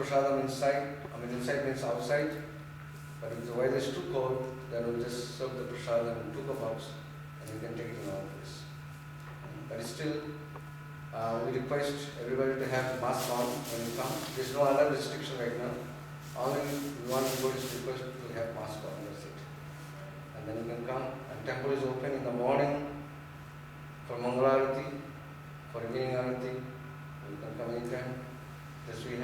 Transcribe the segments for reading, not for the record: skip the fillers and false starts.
prasadam inside. Inside means outside. But if the weather is too cold, then we'll just serve the prasadam in 2 cups and you can take it in our place. But still, we request everybody to have mask on when you come. There's no other restriction right now. Only we want to go is request to have mask on, that's it. And then you can come, and temple is open in the morning for Mangalarati, for evening Arati. You can come anytime. We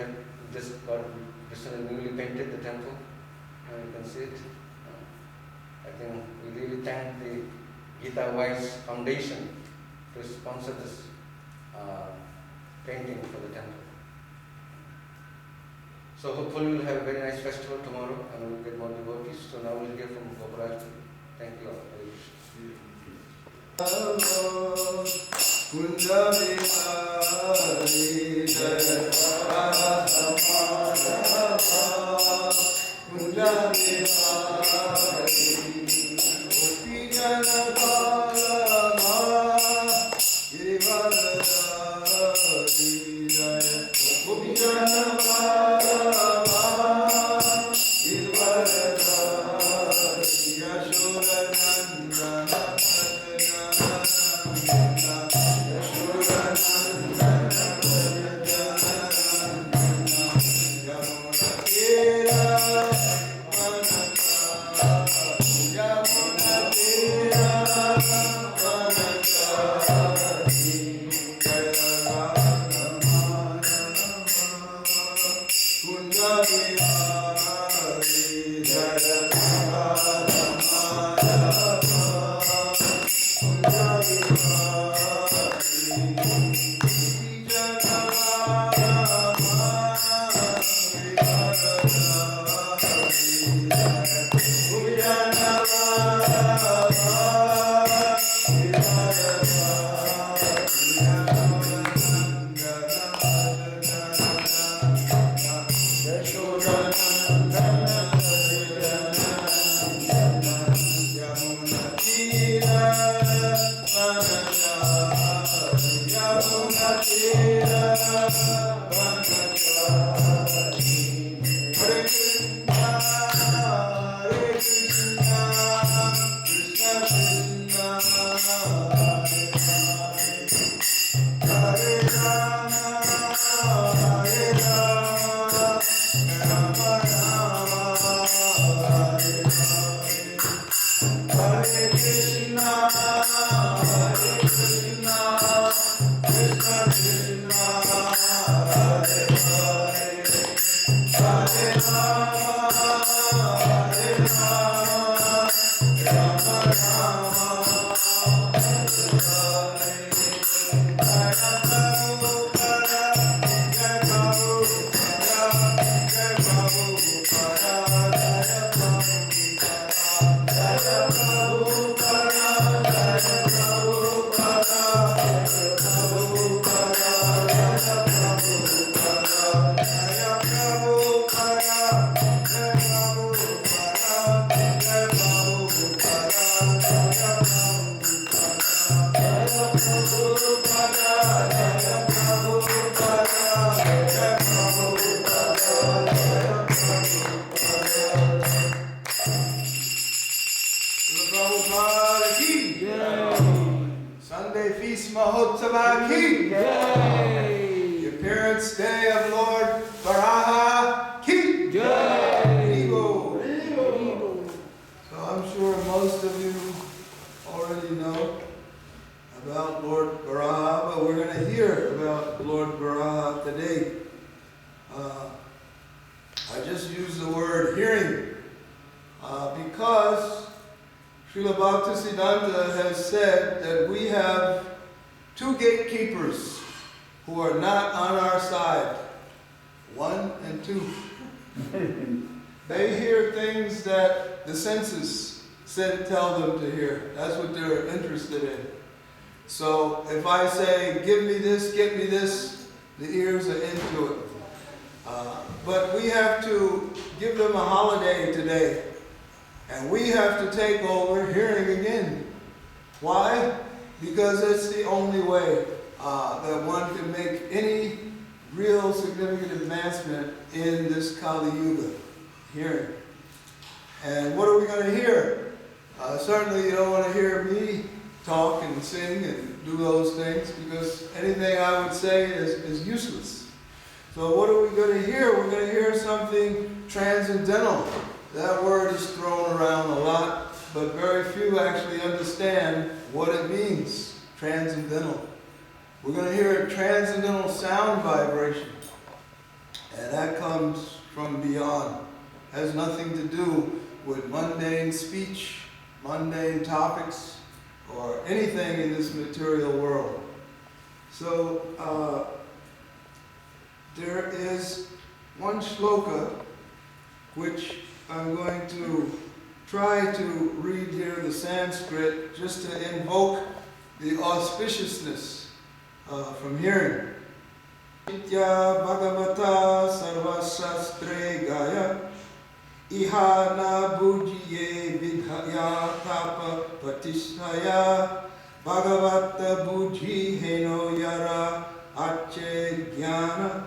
just got recently newly painted the temple, and you can see it. I think we really thank the Gita Wise Foundation to sponsor this painting for the temple. So hopefully we'll have a very nice festival tomorrow and we'll get more devotees. So now we'll hear from Goparaj. Thank you all. Sunday Feast Mahotsava ki Jai. The appearance day of Lord Varaha ki Jai. So I'm sure most of you already know about Lord Varaha, but we're going to hear about Lord Varaha today. I just use the word hearing because Srila Bhaktisiddhanta has said that we have two gatekeepers who are not on our side, 1 and 2. They hear things that the senses tell them to hear. That's what they're interested in. So if I say, give me this, get me this, the ears are into it. But we have to give them a holiday today. And we have to take over hearing again. Why? Because it's the only way that one can make any real significant advancement in this Kali Yuga, hearing. And what are we going to hear? Certainly you don't want to hear me talk and sing and do those things, because anything I would say is useless. So what are we going to hear? We're going to hear something transcendental. That word is thrown around a lot, but very few actually understand what it means, transcendental. We're going to hear a transcendental sound vibration, and that comes from beyond. Has nothing to do with mundane speech, mundane topics, or anything in this material world. So there is one shloka which I'm going to try to read here, the Sanskrit, just to invoke the auspiciousness from hearing. Nitya Bhagavata Sarvasastre Gaya Iha na bujiye vidhaya tapa patisthaya Bhagavata buji heno yara ache jnana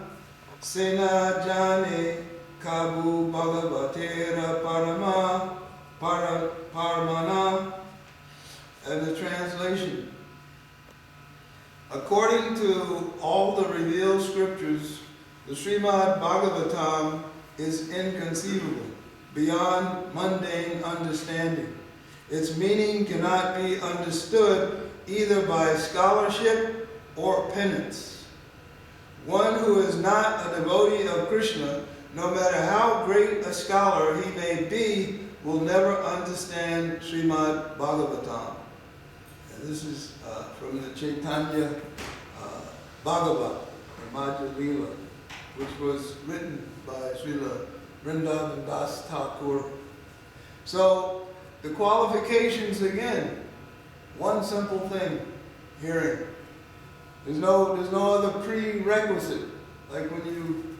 Sena jane kabu bhagavatera paramana. And the translation. According to all the revealed scriptures, the Srimad Bhagavatam is inconceivable, beyond mundane understanding. Its meaning cannot be understood either by scholarship or penance. One who is not a devotee of Krishna, no matter how great a scholar he may be, will never understand Srimad Bhagavatam. And this is from the Chaitanya Bhagavat, or Madhya Lila, which was written by Srila Vrindavan Das Thakur. So the qualifications again, one simple thing, hearing. There's no other prerequisite. Like when you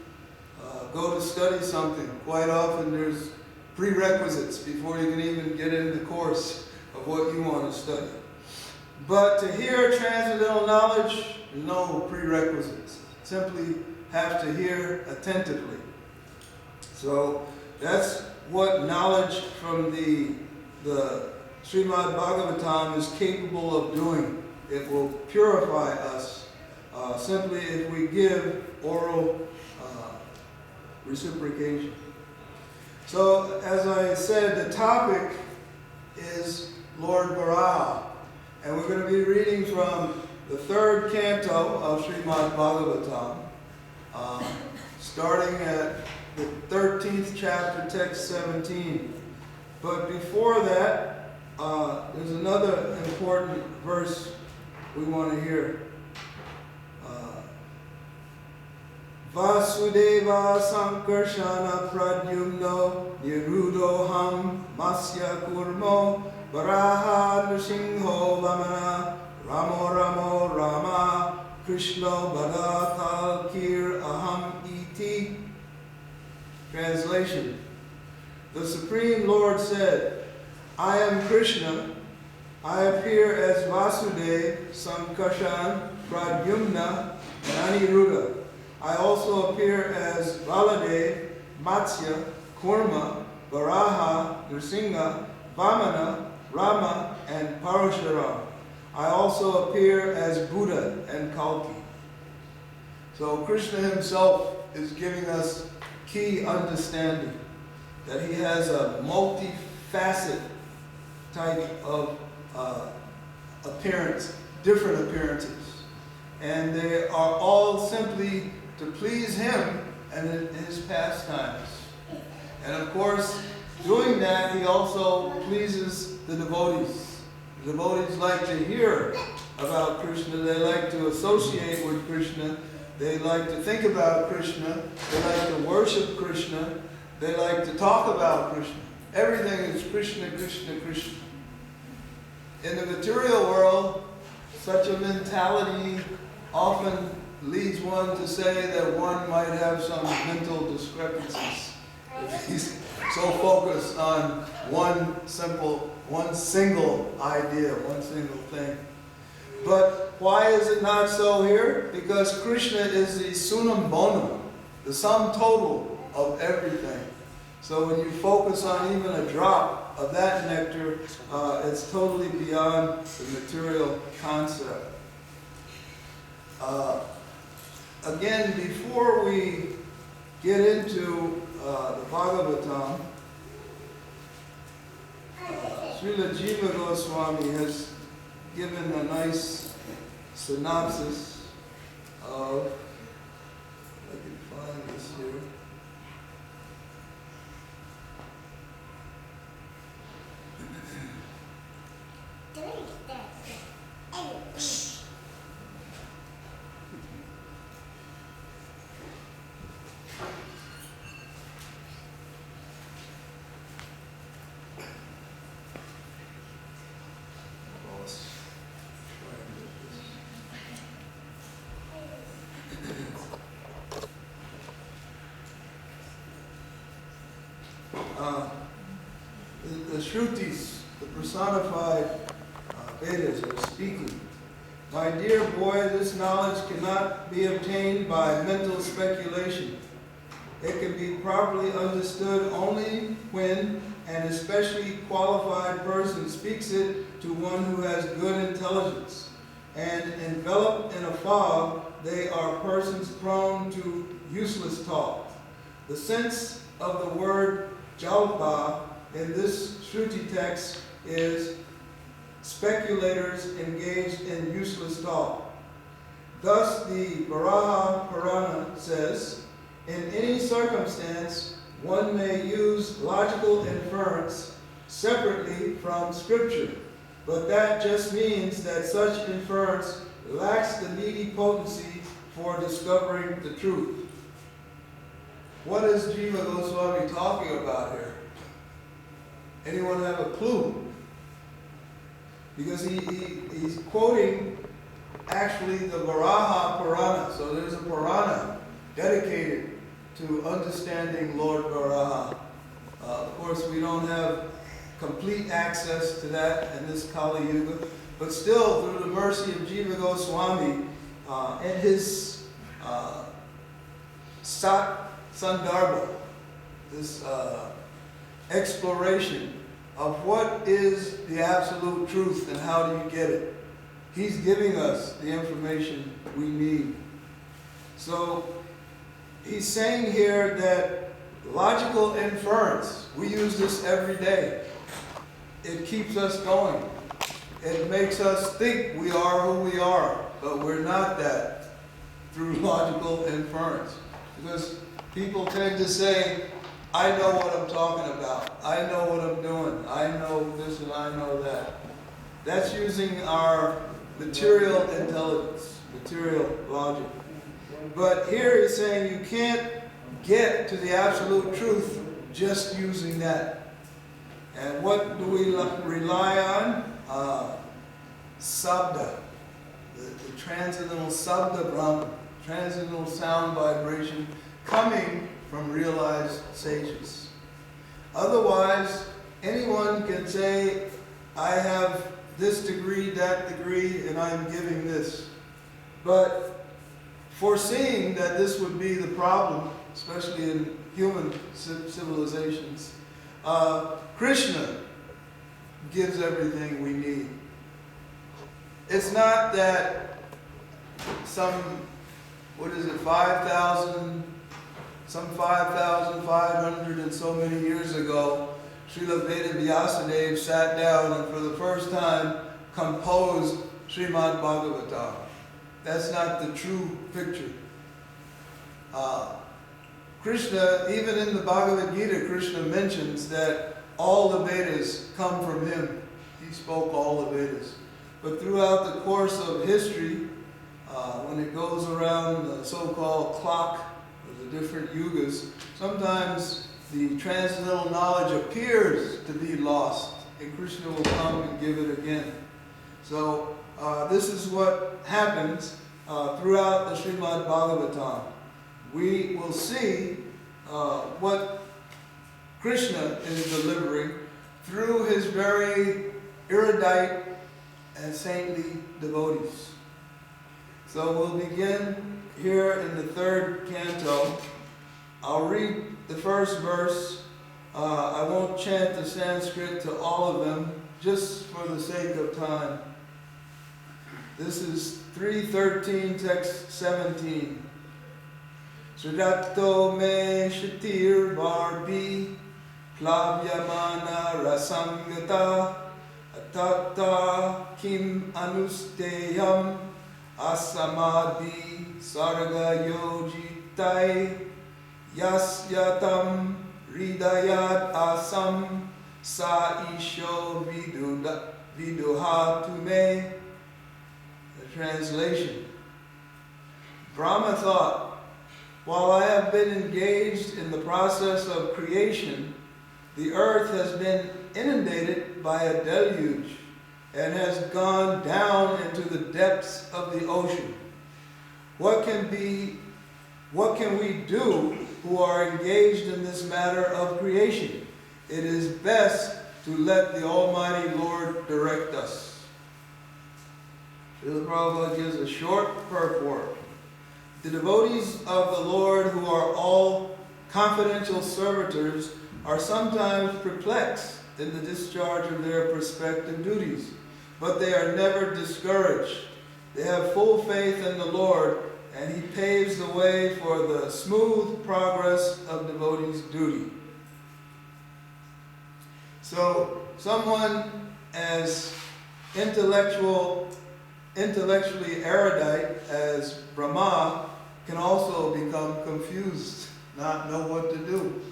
go to study something, quite often there's prerequisites before you can even get into the course of what you want to study. But to hear transcendental knowledge, there's no prerequisites. Simply have to hear attentively. So that's what knowledge from the Srimad Bhagavatam is capable of doing. It will purify us simply if we give oral reciprocation. So, as I said, the topic is Lord Varaha. And we're going to be reading from the 3rd canto of Srimad Bhagavatam, starting at the 13th chapter, text 17. But before that, there's another important verse we want to hear. Vasudeva Sankarshana Pradyumno Nirudoham Masya Kurmo Varaha Nrsimho Vamana Ramo Ramo Rama Krishna Bada Kalkir Aham Iti. Translation. The Supreme Lord said, I am Krishna. I appear as Vasudeva, Sankarshan, Pradyumna, and Aniruddha. I also appear as Baladeva, Matsya, Kurma, Varaha, Nrsimha, Vamana, Rama, and Parashuram. I also appear as Buddha and Kalki. So Krishna himself is giving us key understanding that he has a multifaceted type of appearance, different appearances. And they are all simply to please him and his pastimes. And of course, doing that, he also pleases the devotees. The devotees like to hear about Krishna. They like to associate with Krishna. They like to think about Krishna. They like to worship Krishna. They like to talk about Krishna. Everything is Krishna, Krishna, Krishna. In the material world, such a mentality often leads one to say that one might have some mental discrepancies. If he's so focused on one single idea, one single thing. But why is it not so here? Because Krishna is the sunam bonum, the sum total of everything. So when you focus on even a drop of that nectar, it's totally beyond the material concept. Again, before we get into the Bhagavatam, Srila Jiva Goswami has given a nice synopsis of, if I can find this here. The Shrutis, the personified Vedas, are speaking. My dear boy, this knowledge cannot be obtained by mental speculation. It can be properly understood only when an especially qualified person speaks it to one who has good intelligence. And enveloped in a fog, they are persons prone to useless talk. The sense of the word jalpa in this Shruti text is speculators engaged in useless talk. Thus the Varaha Purana says, in any circumstance, one may use logical inference separately from scripture, but that just means that such inference lacks the needy potency for discovering the truth. What is Jiva Goswami talking about here? Anyone have a clue? Because he's quoting actually the Varaha Purana. So there's a Purana dedicated to understanding Lord Varaha. Of course, we don't have complete access to that in this Kali Yuga, but still, through the mercy of Jiva Goswami and his Sat Sandarbha, this exploration of what is the absolute truth and how do you get it. He's giving us the information we need. So he's saying here that logical inference, we use this every day. It keeps us going. It makes us think we are who we are, but we're not that through logical inference. Because people tend to say, I know what I'm talking about. I know what I'm doing. I know this and I know that. That's using our material intelligence, material logic. But here he's saying you can't get to the absolute truth just using that. And what do we rely on? Sabda, the transcendental Sabda Brahman, transcendental sound vibration coming from realized sages. Otherwise, anyone can say, I have this degree, that degree, and I'm giving this. But foreseeing that this would be the problem, especially in human civilizations, Krishna gives everything we need. It's not that some, 5,500 and so many years ago, Srila Veda Vyasadeva sat down and for the first time composed Srimad Bhagavatam. That's not the true picture. Krishna, even in the Bhagavad Gita, Krishna mentions that all the Vedas come from him. He spoke all the Vedas. But throughout the course of history, when it goes around the so-called clock of the different yugas, sometimes the transcendental knowledge appears to be lost, and Krishna will come and give it again. So this is what happens throughout the Srimad Bhagavatam. We will see what Krishna is delivering through his very erudite and saintly devotees. So we'll begin here in the third canto. I'll read the first verse. I won't chant the Sanskrit to all of them, just for the sake of time. This is 3:13, text 17. Sridatto me shatir barbi klavyamana rasangata atata kim anusteyam asamadhi sarga yojitai yasyatam hridayat asam sa isho viduhatu me. The translation. Brahma thought, while I have been engaged in the process of creation, the earth has been inundated by a deluge and has gone down into the depths of the ocean. What can we do who are engaged in this matter of creation? It is best to let the Almighty Lord direct us. Srila Prabhupada gives a short purport. The devotees of the Lord, who are all confidential servitors, are sometimes perplexed in the discharge of their respective duties, but they are never discouraged. They have full faith in the Lord, and He paves the way for the smooth progress of devotees' duty. So, someone as intellectually erudite as Brahma can also become confused, not know what to do,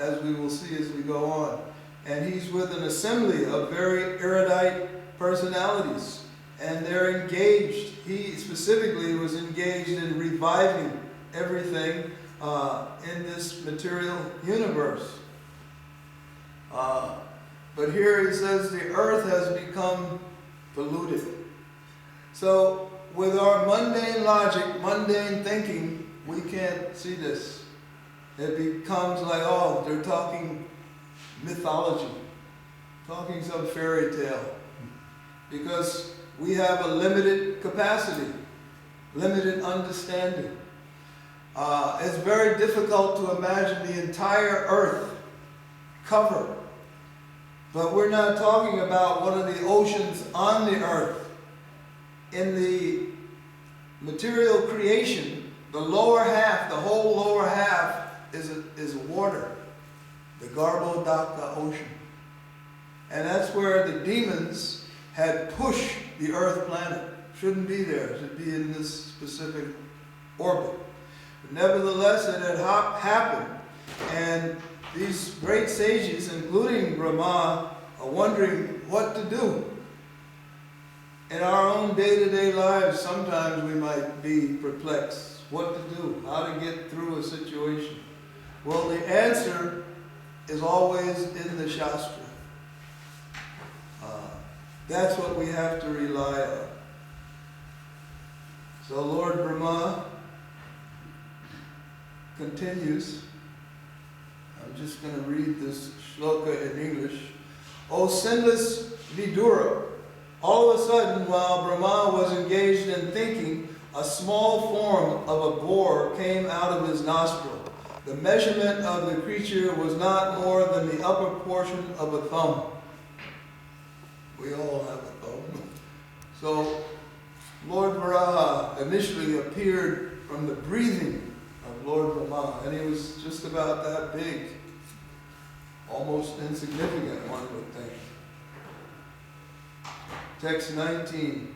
as we will see as we go on. And he's with an assembly of very erudite personalities, and they're engaged. He specifically was engaged in reviving everything in this material universe. But here he says the earth has become polluted. So with our mundane logic, mundane thinking, we can't see this. It becomes like, oh, they're talking mythology, talking some fairy tale. Because we have a limited capacity, limited understanding. It's very difficult to imagine the entire earth covered. But we're not talking about one of the oceans on the earth. In the material creation, the lower half, the whole lower half is water, the Garbhodaka ocean. And that's where the demons had pushed the earth planet. Shouldn't be there, it should be in this specific orbit. But nevertheless, it had happened, and these great sages, including Brahma, are wondering what to do. In our own day-to-day lives, sometimes we might be perplexed. What to do? How to get through a situation? Well, the answer is always in the Shastra. That's what we have to rely on. So Lord Brahma continues. I'm just going to read this shloka in English. O sinless Vidura, all of a sudden, while Brahma was engaged in thinking, a small form of a boar came out of his nostril. The measurement of the creature was not more than the upper portion of a thumb. We all have a thumb. So, Lord Varaha initially appeared from the breathing of Lord Brahma, and he was just about that big. Almost insignificant, one would think. Text 19.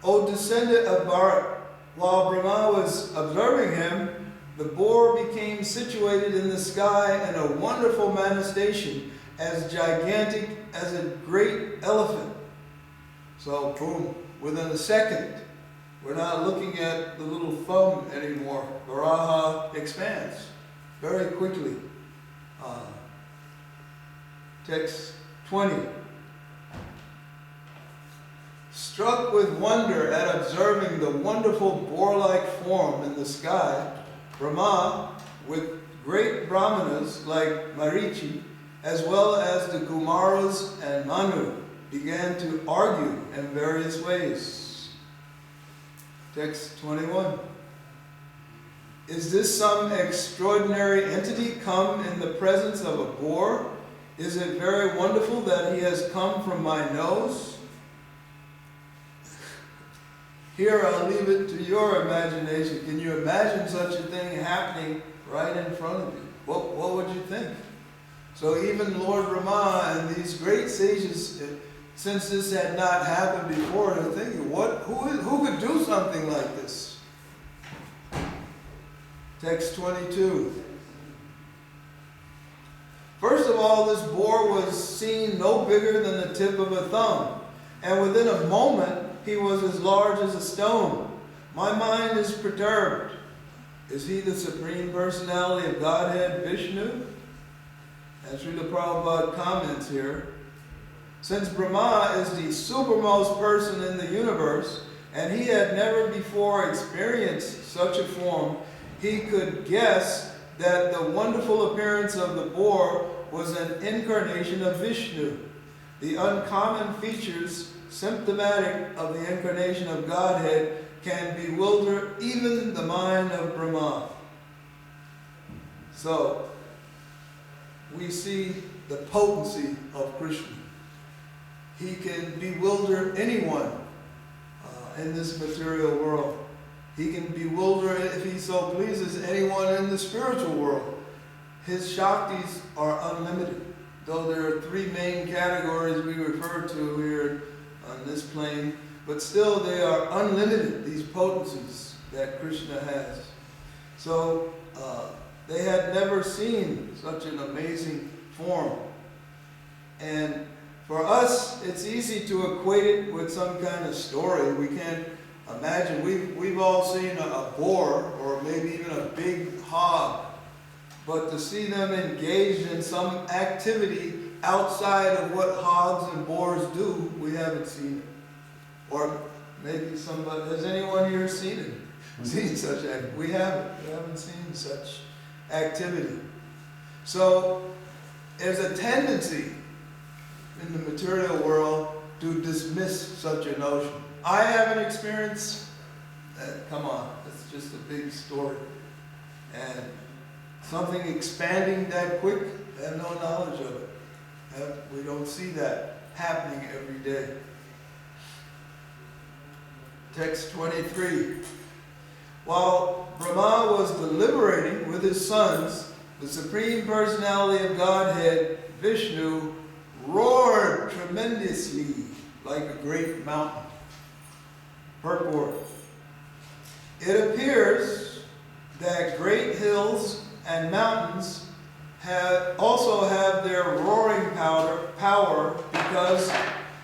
O descendant of Bharat, while Brahma was observing him, the boar became situated in the sky in a wonderful manifestation, as gigantic as a great elephant. So, boom, within a second, we're not looking at the little thumb anymore. Varaha expands very quickly. Text 20. Struck with wonder at observing the wonderful boar-like form in the sky, Brahma, with great brahmanas like Marichi, as well as the Kumaras and Manu, began to argue in various ways. Text 21. Is this some extraordinary entity come in the presence of a boar? Is it very wonderful that he has come from my nose? Here, I'll leave it to your imagination. Can you imagine such a thing happening right in front of you? What would you think? So even Lord Brahma and these great sages, since this had not happened before, they're thinking, who could do something like this? Text 22. First of all, this boar was seen no bigger than the tip of a thumb, and within a moment he was as large as a stone. My mind is perturbed. Is he the Supreme Personality of Godhead, Vishnu? And Srila Prabhupada comments here, since Brahma is the supermost person in the universe, and he had never before experienced such a form, he could guess that the wonderful appearance of the boar was an incarnation of Vishnu. The uncommon features symptomatic of the incarnation of Godhead can bewilder even the mind of Brahma. So, we see the potency of Krishna. He can bewilder anyone in this material world. He can bewilder, if he so pleases, anyone in the spiritual world. His Shaktis are unlimited. Though there are three main categories we refer to here on this plane, but still they are unlimited, these potencies that Krishna has. So they had never seen such an amazing form. And for us, it's easy to equate it with some kind of story. We can't imagine. We've all seen a boar or maybe even a big hog. But to see them engaged in some activity outside of what hogs and boars do, we haven't seen it. Or maybe somebody, has anyone here seen it? Seen such activity? We haven't seen such activity. So there's a tendency in the material world to dismiss such a notion. I haven't experienced that. Come on, it's just a big story. And something expanding that quick, I have no knowledge of it. We don't see that happening every day. Text 23. While Brahma was deliberating with his sons, the Supreme Personality of Godhead, Vishnu, roared tremendously like a great mountain. Purport. It appears that great hills and mountains also have their roaring power because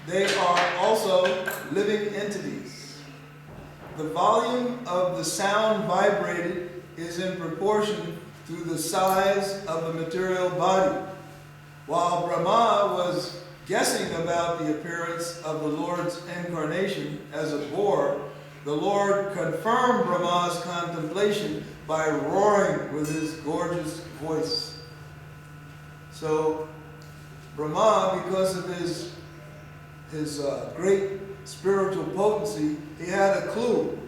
they are also living entities. The volume of the sound vibrated is in proportion to the size of the material body. While Brahma was guessing about the appearance of the Lord's incarnation as a boar, the Lord confirmed Brahma's contemplation by roaring with his gorgeous voice. So Brahma, because of his great spiritual potency, he had a clue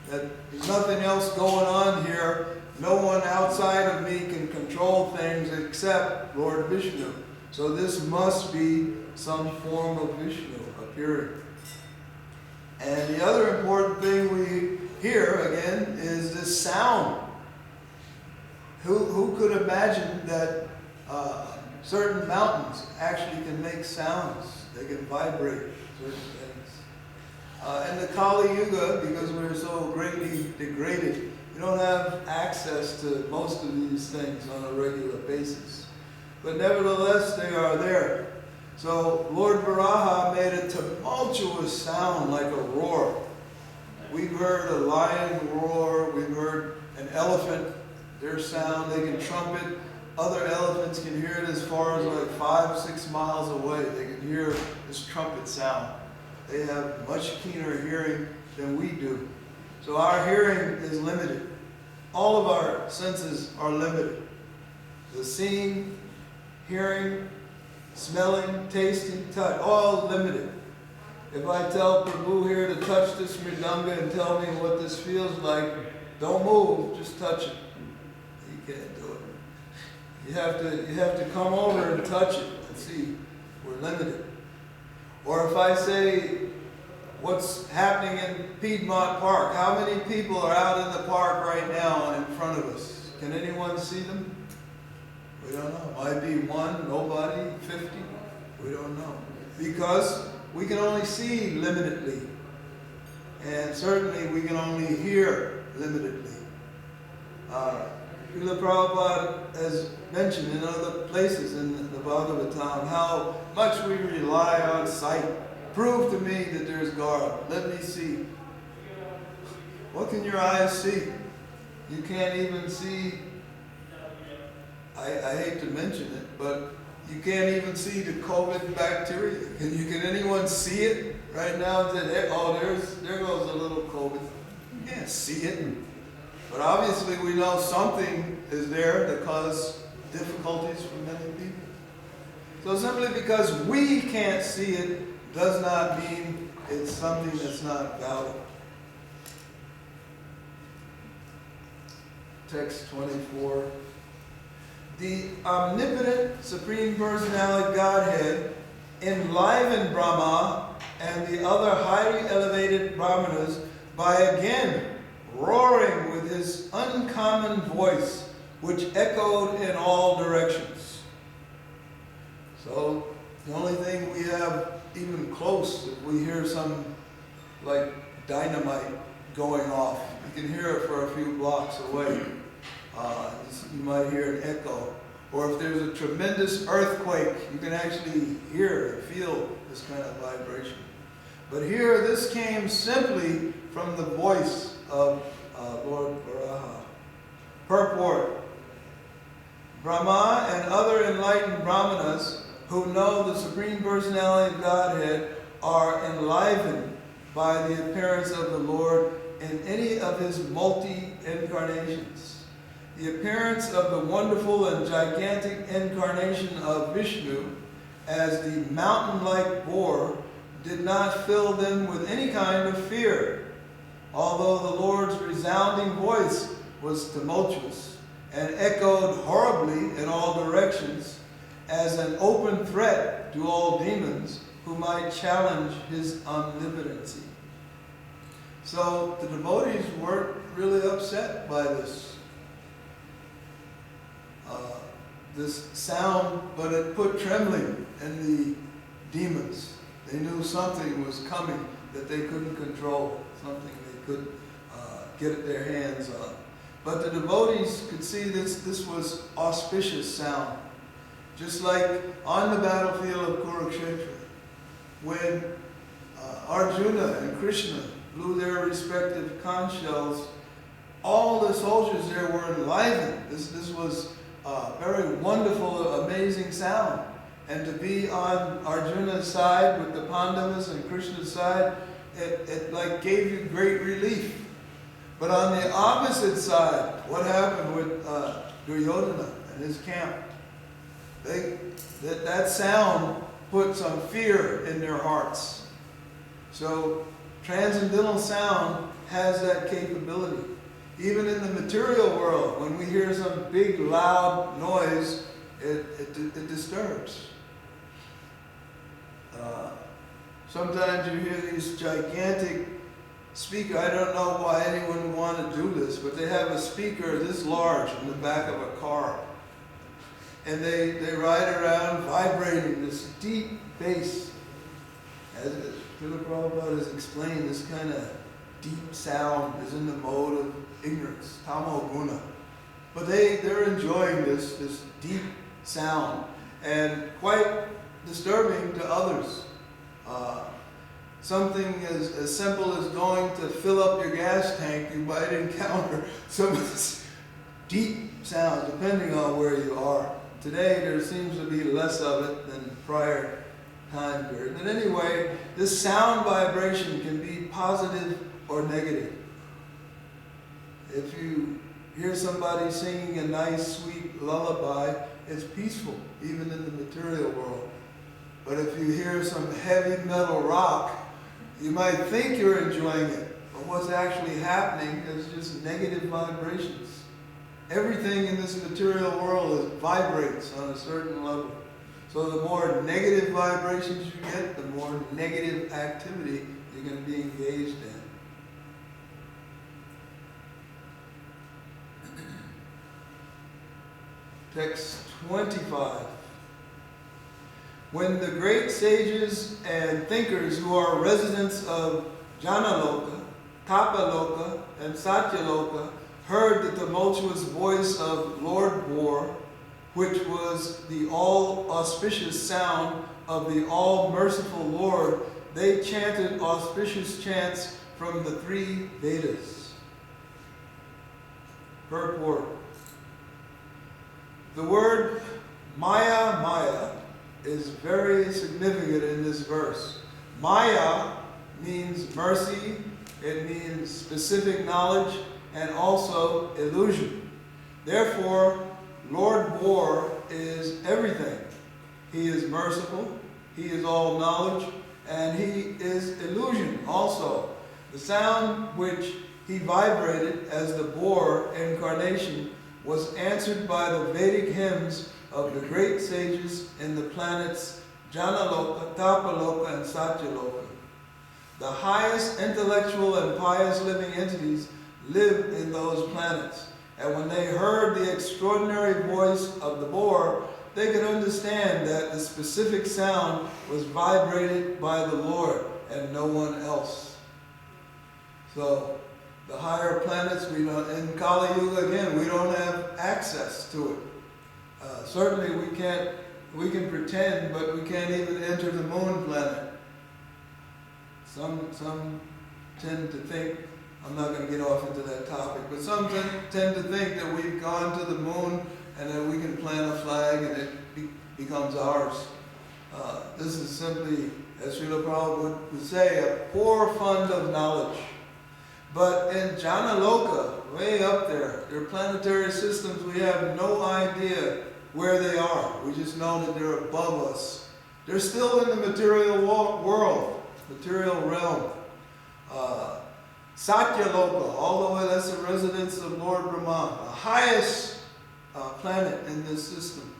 that there's nothing else going on here. No one outside of me can control things except Lord Vishnu. So this must be some form of Vishnu appearing. And the other important thing we hear, again, is this sound. Who could imagine that certain mountains actually can make sounds? They can vibrate certain things. In the Kali Yuga, because we're so greatly degraded, we don't have access to most of these things on a regular basis. But nevertheless, they are there. So Lord Varaha made a tumultuous sound like a roar. We've heard a lion roar, we've heard an elephant, their sound, they can trumpet. Other elephants can hear it as far as like 5-6 miles away. They can hear this trumpet sound. They have much keener hearing than we do. So our hearing is limited. All of our senses are limited. The seeing, hearing, smelling, tasting, touch, all limited. If I tell Prabhu here to touch this mridanga and tell me what this feels like, don't move, just touch it. You can't do it. You have to come over and touch it and see. We're limited. Or if I say what's happening in Piedmont Park, how many people are out in the park right now in front of us? Can anyone see them? We don't know. Might be one, nobody, 50. We don't know. Because we can only see limitedly. And certainly we can only hear limitedly. Srila Prabhupada has mentioned in other places in the Bhagavatam how much we rely on sight. Prove to me that there's God. Let me see. What can your eyes see? You can't even see, I hate to mention it, but you can't even see the COVID bacteria. Can anyone see it right now? And say, oh, there goes a little COVID. You can't see it. But obviously we know something is there that causes difficulties for many people. So simply because we can't see it does not mean it's something that's not valid. Text 24. The omnipotent Supreme Personality Godhead enlivened Brahma and the other highly elevated Brahmanas by again roaring with his uncommon voice, which echoed in all directions. So the only thing we have even close, if we hear some like dynamite going off, you can hear it for a few blocks away. You might hear an echo. Or if there's a tremendous earthquake, you can actually hear and feel this kind of vibration. But here, this came simply from the voice of Lord Varaha. Purport. Brahma and other enlightened Brahmanas who know the Supreme Personality of Godhead are enlivened by the appearance of the Lord in any of his multi-incarnations. The appearance of the wonderful and gigantic incarnation of Vishnu as the mountain-like boar did not fill them with any kind of fear, although the Lord's resounding voice was tumultuous and echoed horribly in all directions as an open threat to all demons who might challenge his omnipotency. So the devotees weren't really upset by this sound, but it put trembling in the demons. They knew something was coming that they couldn't control, something they couldn't get their hands on. But the devotees could see this was auspicious sound. Just like on the battlefield of Kurukshetra, when Arjuna and Krishna blew their respective conch shells, all the soldiers there were enlivened. This was a very wonderful, amazing sound. And to be on Arjuna's side with the Pandavas and Krishna's side, it like gave you great relief. But on the opposite side, what happened with Duryodhana and his camp? That sound put some fear in their hearts. So transcendental sound has that capability. Even in the material world, when we hear some big, loud noise, it disturbs. Sometimes you hear these gigantic speakers. I don't know why anyone would want to do this, but they have a speaker this large in the back of a car. And they ride around vibrating this deep bass. As Srila Prabhupada has explained, this kind of deep sound is in the mode of ignorance, tamo guna. But they're enjoying this deep sound, and quite disturbing to others. Something as simple as going to fill up your gas tank, you might encounter some of this deep sound, depending on where you are. Today there seems to be less of it than prior time period. But anyway, this sound vibration can be positive or negative. If you hear somebody singing a nice, sweet lullaby, it's peaceful, even in the material world. But if you hear some heavy metal rock, you might think you're enjoying it, but what's actually happening is just negative vibrations. Everything in this material world vibrates on a certain level. So the more negative vibrations you get, the more negative activity you're going to be engaged in. Text 25. When the great sages and thinkers who are residents of Janaloka, Tapaloka, and Satyaloka heard the tumultuous voice of Lord War, which was the all-auspicious sound of the all-merciful Lord, they chanted auspicious chants from the 3 Vedas. Purport. The word Maya, Maya is very significant in this verse. Maya means mercy, it means specific knowledge, and also illusion. Therefore, Lord War is everything. He is merciful, he is all knowledge, and he is illusion also. The sound which he vibrated as the boar incarnation was answered by the Vedic hymns of the great sages in the planets Janaloka, Tapaloka, and Satyaloka. The highest intellectual and pious living entities live in those planets. And when they heard the extraordinary voice of the boar, they could understand that the specific sound was vibrated by the Lord and no one else. So, the higher planets, we don't, in Kali Yuga again, we don't have access to it. Certainly we can pretend, but we can't even enter the moon planet. Some tend to think, I'm not going to get off into that topic, but some tend to think that we've gone to the moon and that we can plant a flag and it becomes ours. This is simply, as Srila Prabhu would say, a poor fund of knowledge. But in Janaloka, way up there, their planetary systems, we have no idea where they are. We just know that they're above us. They're still in the material world, material realm. Satyaloka, although that's the residence of Lord Brahma, the highest planet in this system.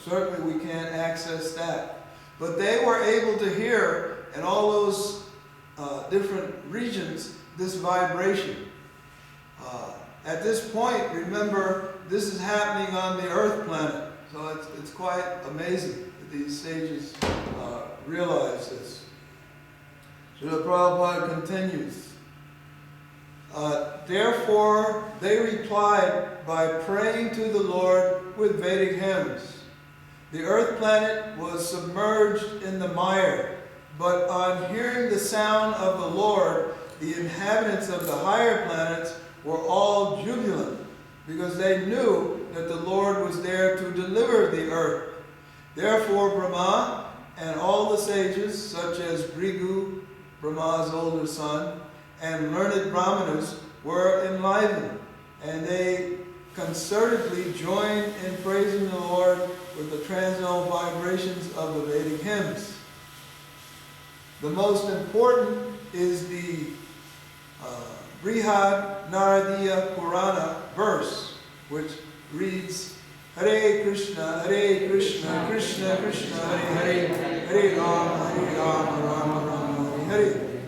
Certainly we can't access that. But they were able to hear in all those different regions this vibration. At this point, remember, this is happening on the Earth planet. So it's quite amazing that these sages realize this. Srila Prabhupada continues. Therefore, they replied by praying to the Lord with Vedic hymns. The Earth planet was submerged in the mire, but on hearing the sound of the Lord, the inhabitants of the higher planets were all jubilant, because they knew that the Lord was there to deliver the earth. Therefore Brahma and all the sages, such as Bhrigu, Brahma's older son, and learned Brahmanas, were enlivened, and they concertedly joined in praising the Lord with the transcendental vibrations of the Vedic hymns. The most important is the Brihad Naradiya Purana verse, which reads, Hare Krishna, Krishna Krishna, Hare Hare, Hare Rama, Rama Rama, Hare Hare.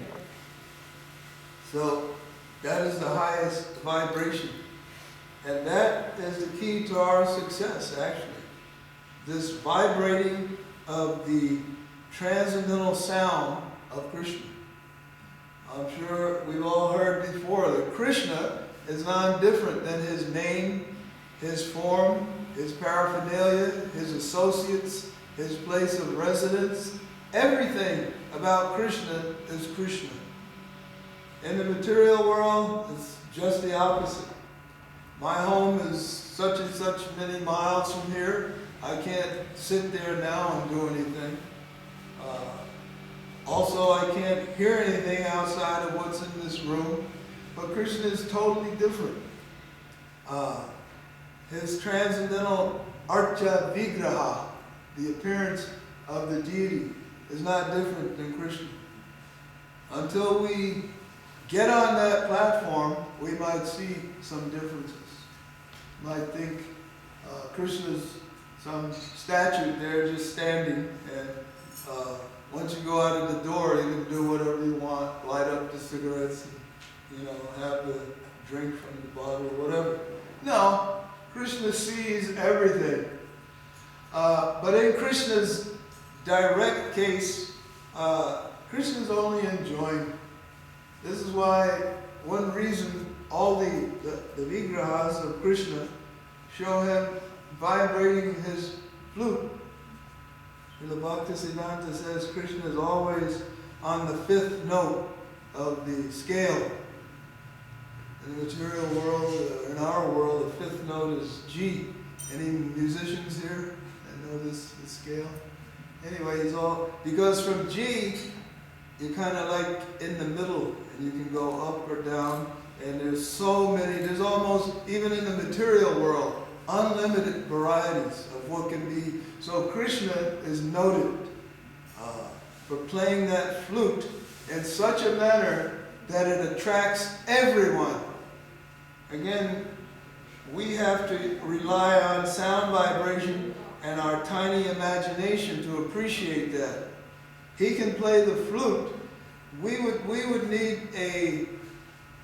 So that is the highest vibration. And that is the key to our success, actually. This vibrating of the transcendental sound of Krishna. I'm sure we've all heard before that Krishna is not different than his name, his form, his paraphernalia, his associates, his place of residence. Everything about Krishna is Krishna. In the material world, it's just the opposite. My home is such and such many miles from here. I can't sit there now and do anything. Also, I can't hear anything outside of what's in this room. But Krishna is totally different. His transcendental Archa Vigraha, the appearance of the deity is not different than Krishna. Until we get on that platform, we might see some differences. You might think Krishna's some statue there just standing, and once you go out of the door, you can do whatever you want, light up the cigarettes, and, have the drink from the bottle or whatever. No, Krishna sees everything. But in Krishna's direct case, Krishna's only enjoying. This is why one reason all the vigrahas of Krishna show him vibrating his flute. Srila Bhaktisiddhanta says Krishna is always on the fifth note of the scale. In the material world, in our world, the fifth note is G. Any musicians here that know this scale? Anyway, because from G, you're kind of like in the middle, and you can go up or down, and there's almost, even in the material world, unlimited varieties of what can be. So Krishna is noted for playing that flute in such a manner that it attracts everyone. Again, we have to rely on sound vibration and our tiny imagination to appreciate that. He can play the flute. We would need a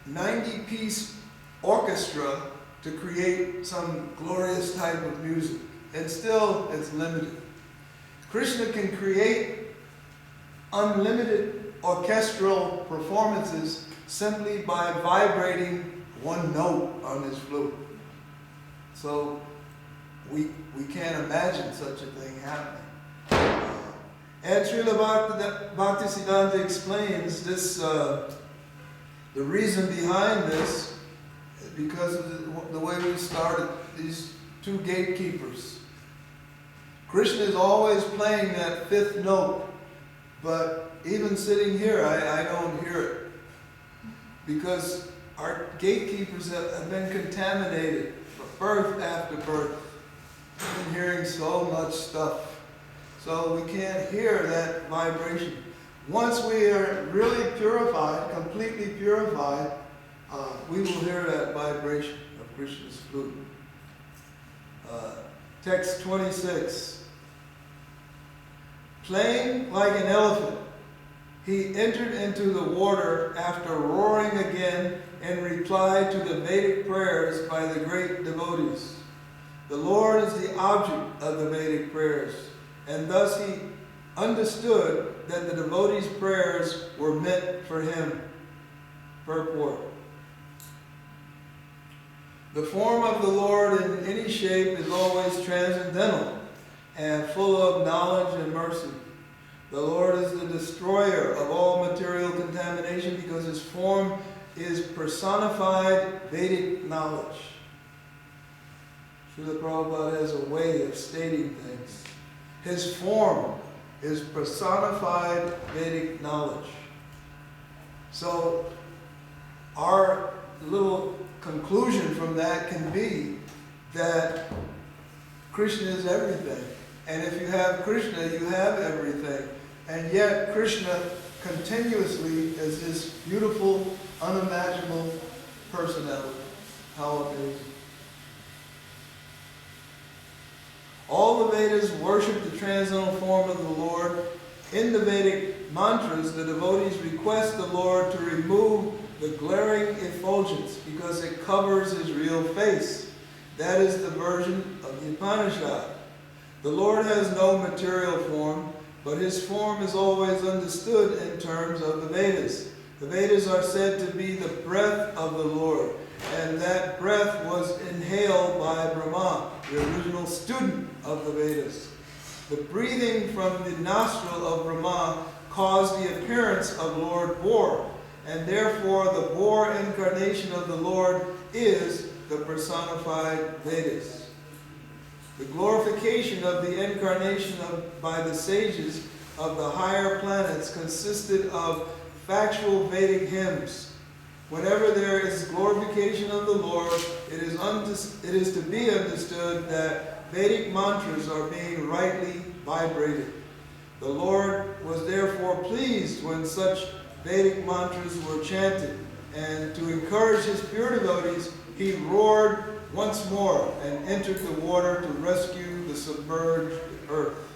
90-piece orchestra to create some glorious type of music. And still, it's limited. Krishna can create unlimited orchestral performances simply by vibrating one note on his flute. So we can't imagine such a thing happening. And Srila Bhaktisiddhanta explains this, the reason behind this, because of the way we started, these two gatekeepers. Krishna is always playing that fifth note, but even sitting here, I don't hear it. Because our gatekeepers have been contaminated birth after birth. We've been hearing so much stuff. So we can't hear that vibration. Once we are really purified, completely purified, we will hear that vibration of Krishna's flute. Text 26. Playing like an elephant, he entered into the water after roaring again in reply to the Vedic prayers by the great devotees. The Lord is the object of the Vedic prayers, and thus he understood that the devotees' prayers were meant for him. Purport. The form of the Lord in any shape is always transcendental and full of knowledge and mercy. The Lord is the destroyer of all material contamination because his form is personified Vedic knowledge. Srila Prabhupada has a way of stating things. His form is personified Vedic knowledge. So our little conclusion from that can be that Krishna is everything. And if you have Krishna, you have everything. And yet Krishna continuously is this beautiful, unimaginable personality. How amazing. All the Vedas worship the transcendental form of the Lord. In the Vedic mantras, the devotees request the Lord to remove the glaring effulgence because it covers his real face. That is the version of the Upanishad. The Lord has no material form, but his form is always understood in terms of the Vedas. The Vedas are said to be the breath of the Lord, and that breath was inhaled by Brahma, the original student of the Vedas. The breathing from the nostril of Brahma caused the appearance of Lord Boar, and therefore the Boar incarnation of the Lord is the personified Vedas. The glorification of the incarnation by the sages of the higher planets consisted of factual Vedic hymns. Whenever there is glorification of the Lord, it is to be understood that Vedic mantras are being rightly vibrated. The Lord was therefore pleased when such Vedic mantras were chanted, and to encourage his pure devotees, he roared once more and entered the water to rescue the submerged earth.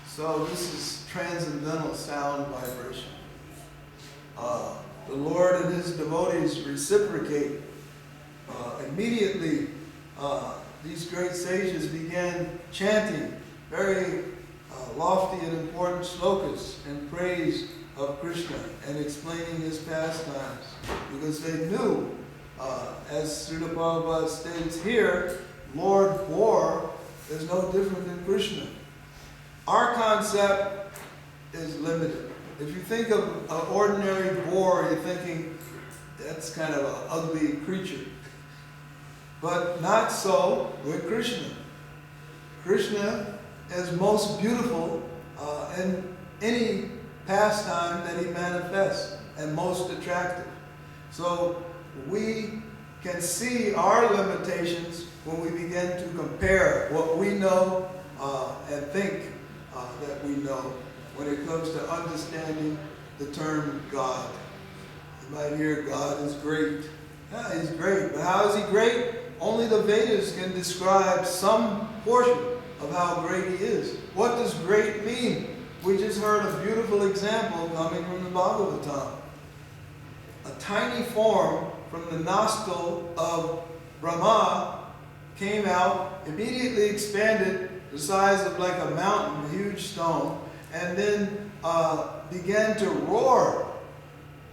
So this is transcendental sound vibration. The Lord and his devotees reciprocate. Immediately, these great sages began chanting very lofty and important shlokas in praise of Krishna and explaining his pastimes, because they knew, as Srila Prabhupada states here, Lord Bor is no different than Krishna. Our concept is limited. If you think of an ordinary boar, you're thinking that's kind of an ugly creature. But not so with Krishna. Krishna is most beautiful in any pastime that he manifests, and most attractive. So we can see our limitations when we begin to compare what we know and think that we know when it comes to understanding the term God. You might hear God is great. Yeah, he's great. But how is he great? Only the Vedas can describe some portion of how great he is. What does great mean? We just heard a beautiful example coming from the Bhagavatam. A tiny form from the nostril of Brahma came out, immediately expanded the size of like a mountain, a huge stone, and then began to roar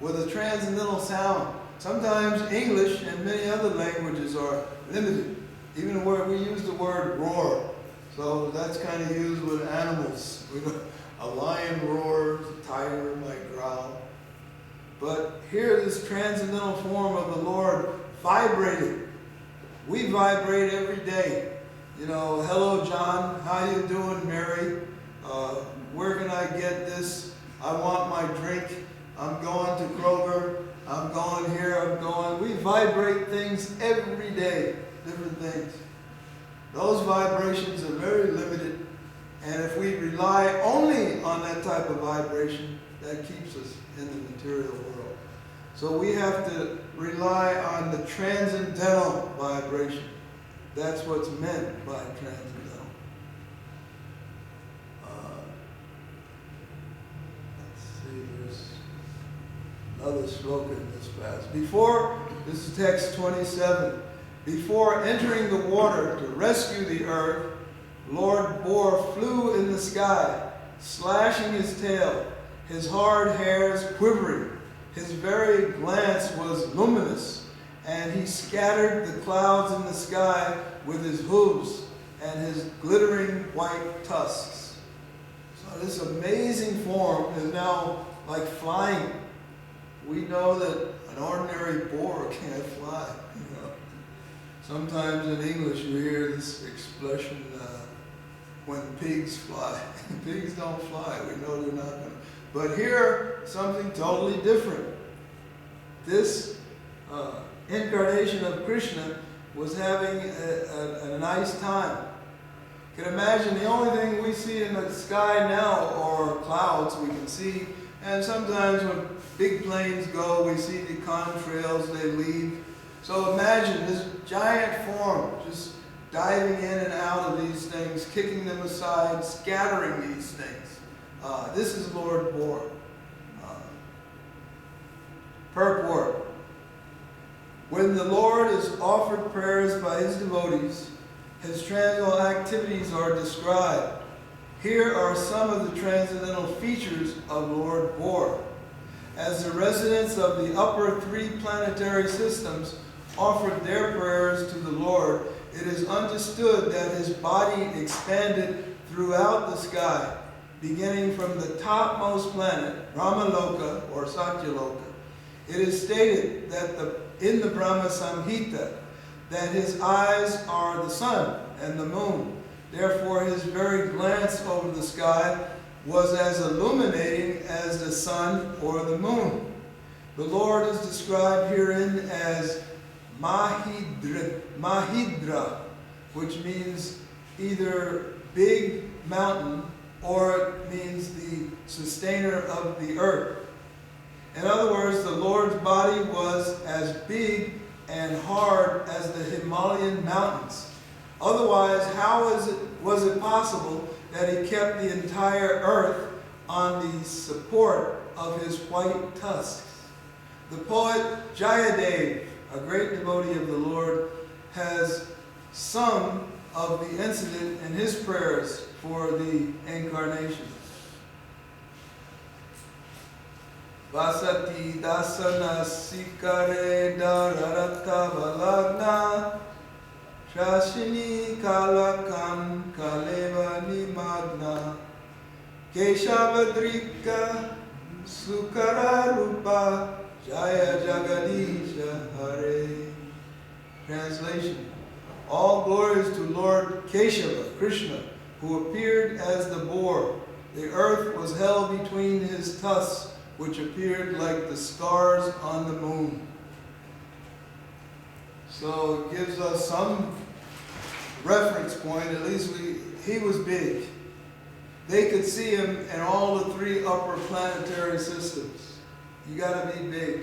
with a transcendental sound. Sometimes English and many other languages are limited, even where we use the word roar. So that's kind of used with animals. A lion roars, a tiger might growl. But here, this transcendental form of the Lord vibrated. We vibrate every day. You know, hello John, how you doing, Mary? Where can I get this? I want my drink. I'm going to Kroger. I'm going here, I'm going. We vibrate things every day, different things. Those vibrations are very limited. And if we rely only on that type of vibration, that keeps us in the material world. So we have to rely on the transcendental vibration. That's what's meant by transcendental. Let's see, there's another sloka in this passage. This is text 27. Before entering the water to rescue the earth, Lord Bor flew in the sky, slashing his tail, his hard hairs quivering. His very glance was luminous, and he scattered the clouds in the sky with his hooves and his glittering white tusks. So this amazing form is now like flying. We know that an ordinary boar can't fly. You know. Sometimes in English you hear this expression, when pigs fly. Pigs don't fly. We know they're not going to. But here, something totally different. This incarnation of Krishna was having a nice time. You can imagine the only thing we see in the sky now are clouds we can see. And sometimes when big planes go, we see the contrails, they leave. So imagine this giant form just diving in and out of these things, kicking them aside, scattering these things. This is Lord Bor. Purport. When the Lord is offered prayers by his devotees, his transcendental activities are described. Here are some of the transcendental features of Lord Bor. As the residents of the upper three planetary systems offered their prayers to the Lord, it is understood that his body expanded throughout the sky, beginning from the topmost planet, Brahmaloka or Satyaloka. It is stated that in the Brahma Samhita that his eyes are the sun and the moon. Therefore, his very glance over the sky was as illuminating as the sun or the moon. The Lord is described herein as Mahidra, which means either big mountain or it means the sustainer of the earth. In other words, the Lord's body was as big and hard as the Himalayan mountains. Otherwise, how was it possible that he kept the entire earth on the support of his white tusks? The poet Jayadev, a great devotee of the Lord, has sung of the incident in his prayers for the incarnation. Vasati dasana sikare dararata valagna shashini kalakam kalevani magna keshavadrika sukararupa jaya jagadisha hare. Translation: all glories to Lord Keshava, Krishna, who appeared as the boar. The earth was held between his tusks, which appeared like the stars on the moon. So it gives us some reference point. At least he was big. They could see him in all the three upper planetary systems. You got to be big.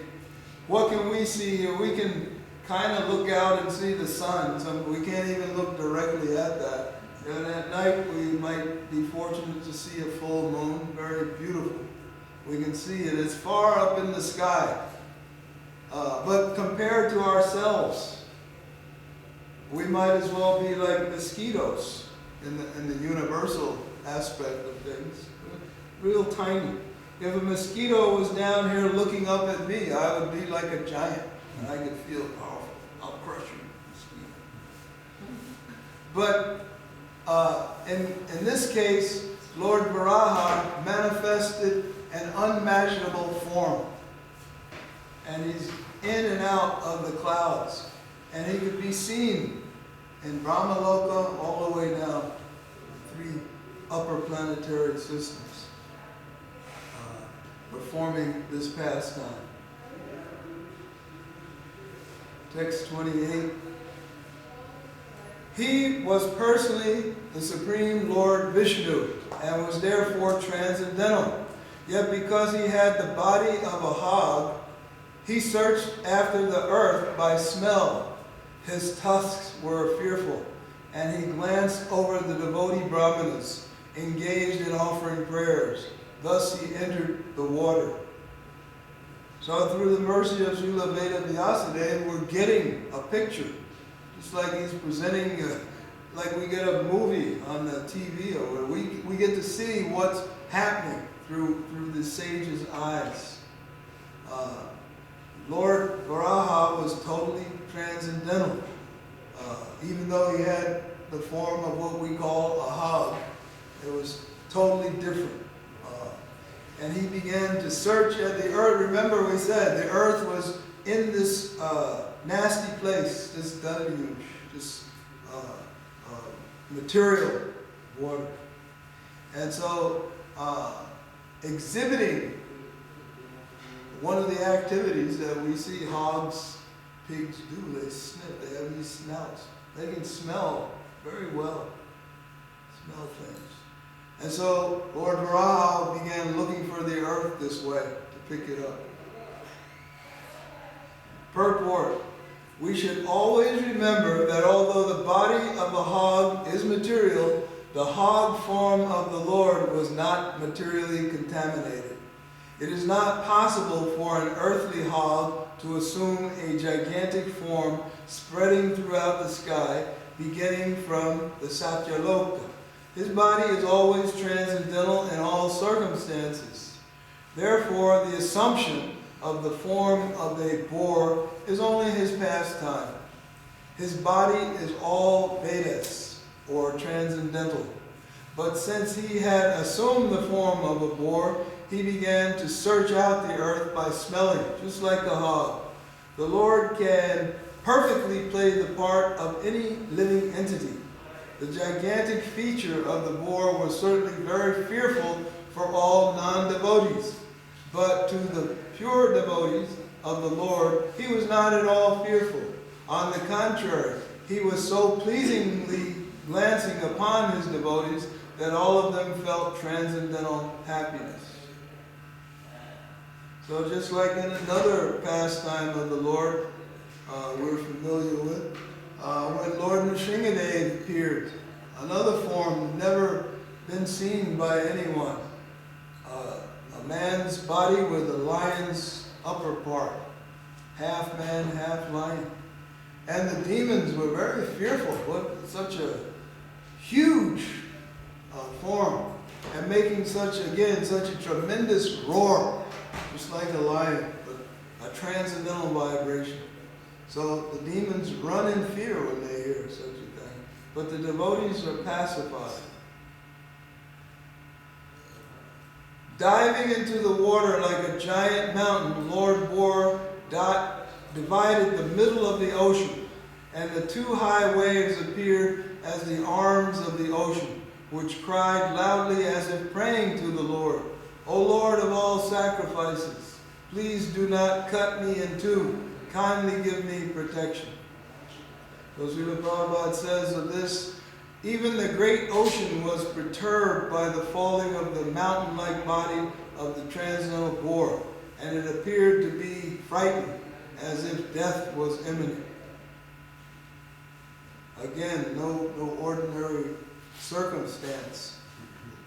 What can we see here? We can kind of look out and see the sun. We can't even look directly at that. And at night we might be fortunate to see a full moon, very beautiful. We can see it. It's far up in the sky. But compared to ourselves, we might as well be like mosquitoes in the universal aspect of things. Real tiny. If a mosquito was down here looking up at me, I would be like a giant. And I could feel powerful. I'll crush you, mosquito. But in this case, Lord Varaha manifested an unmeasurable form. And he's in and out of the clouds. And he could be seen in Brahmaloka all the way down three upper planetary systems, performing this pastime. Text 28. He was personally the Supreme Lord Vishnu and was therefore transcendental. Yet because he had the body of a hog, he searched after the earth by smell. His tusks were fearful, and he glanced over the devotee brahmanas, engaged in offering prayers. Thus he entered the water. So through the mercy of Srila Veda Vyasadeva, we're getting a picture. Just like he's presenting, like we get a movie on the TV, or we get to see what's happening through the sage's eyes. Lord Varaha was totally transcendental. Even though he had the form of what we call a hog, it was totally different. And he began to search at the earth. Remember we said the earth was in this nasty place, this deluge, this material water. And so exhibiting one of the activities that we see hogs, pigs do, they sniff, they have these snouts. They can smell very well, smell things. And so Lord Varaha began looking for the earth this way to pick it up. Purport: we should always remember that although the body of a hog is material, the hog form of the Lord was not materially contaminated. It is not possible for an earthly hog to assume a gigantic form spreading throughout the sky, beginning from the Satyaloka. His body is always transcendental in all circumstances. Therefore, the assumption of the form of a boar is only his pastime. His body is all Vedas, or transcendental. But since he had assumed the form of a boar, he began to search out the earth by smelling, just like a hog. The Lord can perfectly play the part of any living entity. The gigantic feature of the boar was certainly very fearful for all non-devotees. But to the pure devotees of the Lord, he was not at all fearful. On the contrary, he was so pleasingly glancing upon his devotees, that all of them felt transcendental happiness. So just like in another pastime of the Lord we're familiar with, when Lord Nrsingadev appeared, another form never been seen by anyone. A man's body with a lion's upper part, half man, half lion. And the demons were very fearful. What such a huge form, and making such a tremendous roar, just like a lion, but a transcendental vibration. So the demons run in fear when they hear such a thing. But the devotees are pacified. Diving into the water like a giant mountain, Lord Bor divided the middle of the ocean, and the two high waves appeared as the arms of the ocean, which cried loudly as if praying to the Lord, O Lord of all sacrifices, please do not cut me in two. Kindly give me protection. So Srila Prabhupada says of this, even the great ocean was perturbed by the falling of the mountain-like body of the transcendental Bor, and it appeared to be frightened, as if death was imminent. Again, no ordinary circumstance.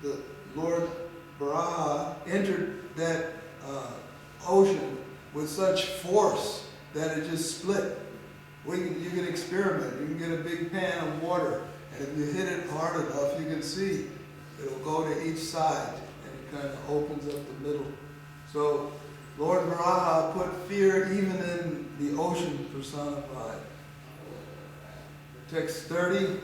The Lord Varaha entered that ocean with such force that it just split. You can experiment. You can get a big pan of water, and if you hit it hard enough, you can see it'll go to each side, and it kind of opens up the middle. So Lord Varaha put fear even in the ocean personified. Text 30.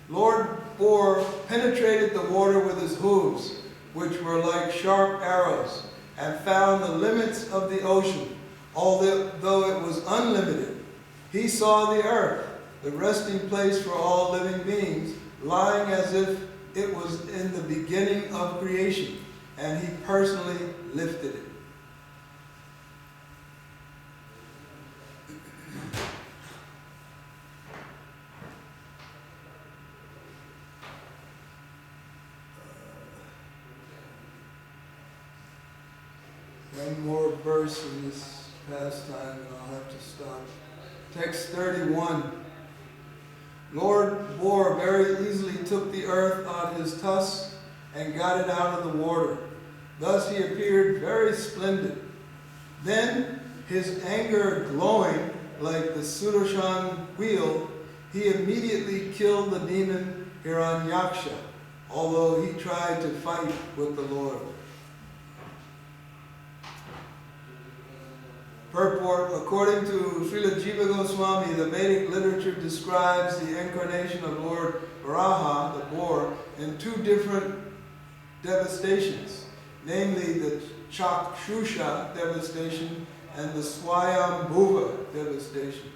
Lord Bor penetrated the water with his hooves, which were like sharp arrows, and found the limits of the ocean, although it was unlimited. He saw the earth, the resting place for all living beings, lying as if it was in the beginning of creation, and he personally lifted it. One more verse in this pastime and I'll have to stop. Text 31. Lord Bor very easily took the earth on his tusks and got it out of the water. Thus he appeared very splendid. Then, his anger glowing like the Sudarshan wheel, he immediately killed the demon Hiranyaksha, although he tried to fight with the Lord. Purport, according to Srila Jiva Goswami, the Vedic literature describes the incarnation of Lord Varaha, the Bor, in two different devastations, namely the Chakshusha devastation and the Swayambhuva devastation.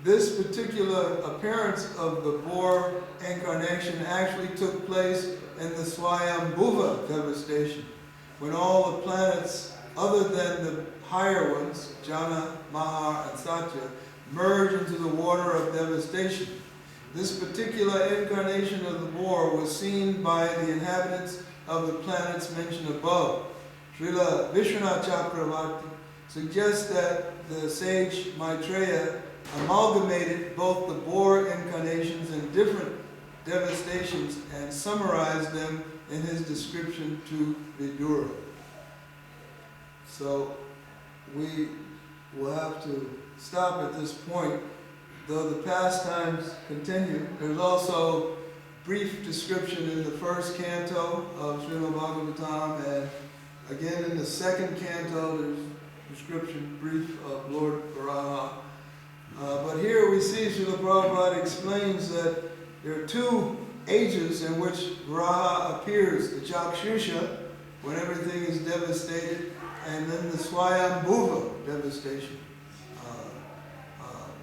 This particular appearance of the Bor incarnation actually took place in the Swayambhuva devastation, when all the planets other than the higher ones, Jana, Mahar, and Satya, merge into the water of devastation. This particular incarnation of the Bor was seen by the inhabitants of the planets mentioned above. Srila Vishwanath Chakravarti suggests that the sage Maitreya amalgamated both the Bor incarnations in different devastations and summarized them in his description to Vidura. So we will have to stop at this point, though the pastimes continue. There's also brief description in the first canto of Srimad Bhagavatam, and again in the second canto there's description brief of Lord Varaha. But here we see Srila Prabhupada explains that there are two ages in which Varaha appears, the Chakshusha, when everything is devastated, and then the Swayambhuva devastation,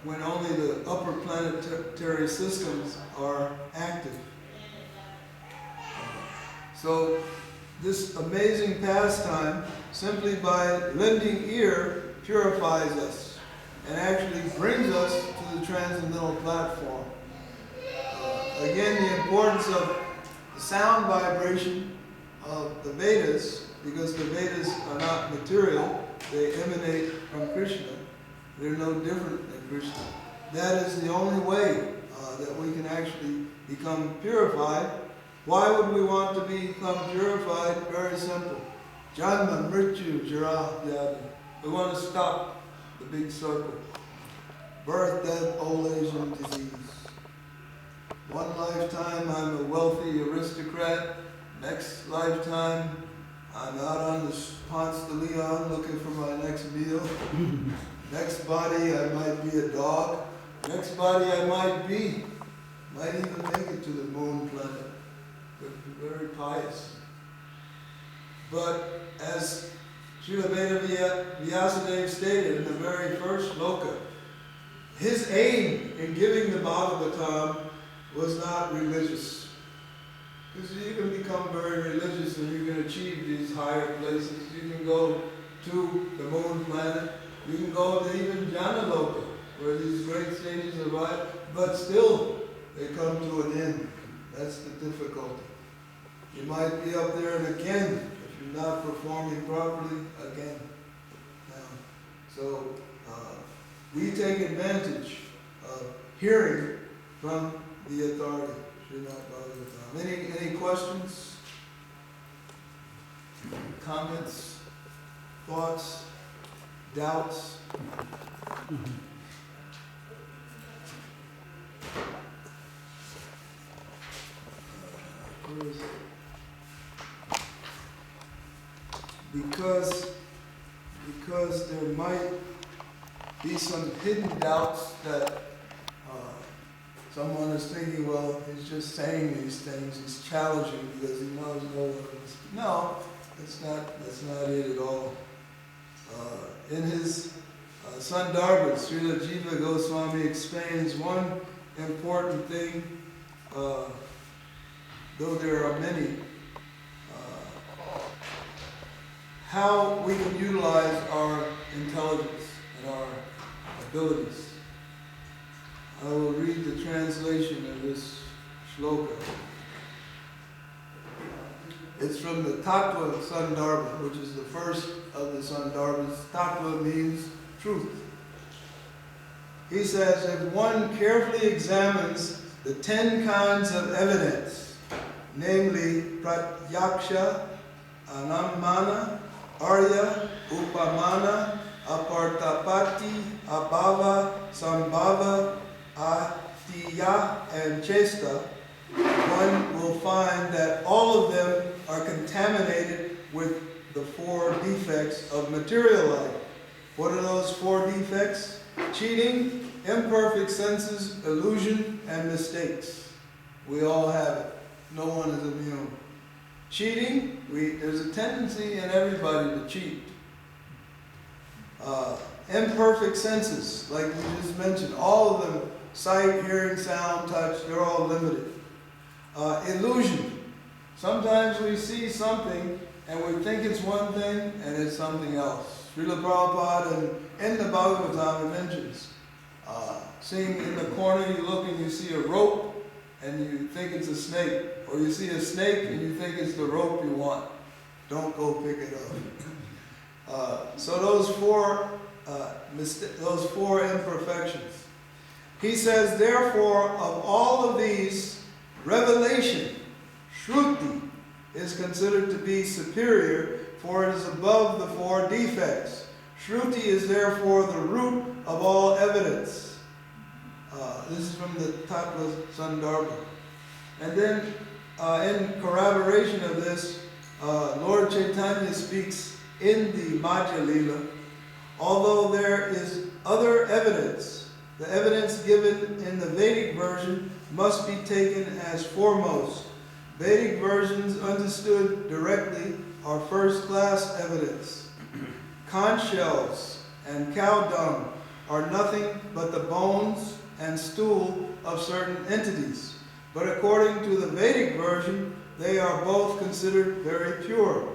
when only the upper planetary systems are active. So this amazing pastime, simply by lending ear, purifies us. and actually brings us to the Transcendental platform. Again, the importance of the sound vibration of the Vedas, because the Vedas are not material, they emanate from Krishna. They're no different than Krishna. That is the only way that we can actually become purified. Why would we want to become purified? Very simple. Janma, Mrityu, Jara, Vyadi. We want to stop the big circle. Birth, death, old age, and disease. One lifetime I'm a wealthy aristocrat. Next lifetime I'm out on the Ponce de Leon looking for my next meal. Next body I might be a dog. Next body I might even make it to the moon planet. But very pious. But as Srila Veda Vyasadeva stated in the very first shloka, his aim in giving the Bhagavatam was not religious. Because you can become very religious and you can achieve these higher places. You can go to the moon planet. You can go to even Janaloka, where these great stages of life, but still they come to an end. That's the difficulty. You might be up there and again, if you're not performing properly, again. So we take advantage of hearing from the authority. Any questions? Comments? Thoughts? Doubts? Where is it? Because there might be some hidden doubts that someone is thinking, well, he's just saying these things, he's challenging because he knows no one is. No, that's not it at all. In his Sandarbha, Srila Jiva Goswami explains one important thing, though there are many, how we can utilize our intelligence and our abilities. I will read the translation of this shloka. It's from the Tattva Sandarbha, which is the first of the Sandarbhas. Tattva means truth. He says, if one carefully examines the 10 kinds of evidence, namely pratyaksha, anamana, arya, upamana, apartapati, abhava, sambhava, atiya, and chesta, one will find that all of them are contaminated with the 4 defects of material life. What are those 4 defects? Cheating, imperfect senses, illusion, and mistakes. We all have it. No one is immune. Cheating, there's a tendency in everybody to cheat. Imperfect senses, like we just mentioned, all of them, sight, hearing, sound, touch, they're all limited. Illusion. Sometimes we see something and we think it's one thing and it's something else. Srila Prabhupada in the Bhagavatam mentions, seeing in the corner you look and you see a rope and you think it's a snake. Or you see a snake and you think it's the rope you want. Don't go pick it up. So those four imperfections. He says, therefore, of all of these, revelation, Shruti, is considered to be superior, for it is above the 4 defects. Shruti is therefore the root of all evidence. This is from the Tattva Sandarbha. And then, in corroboration of this, Lord Chaitanya speaks in the Madhya Lila, although there is other evidence, the evidence given in the Vedic version must be taken as foremost. Vedic versions understood directly are first-class evidence. Conch shells and cow dung are nothing but the bones and stool of certain entities. But according to the Vedic version, they are both considered very pure.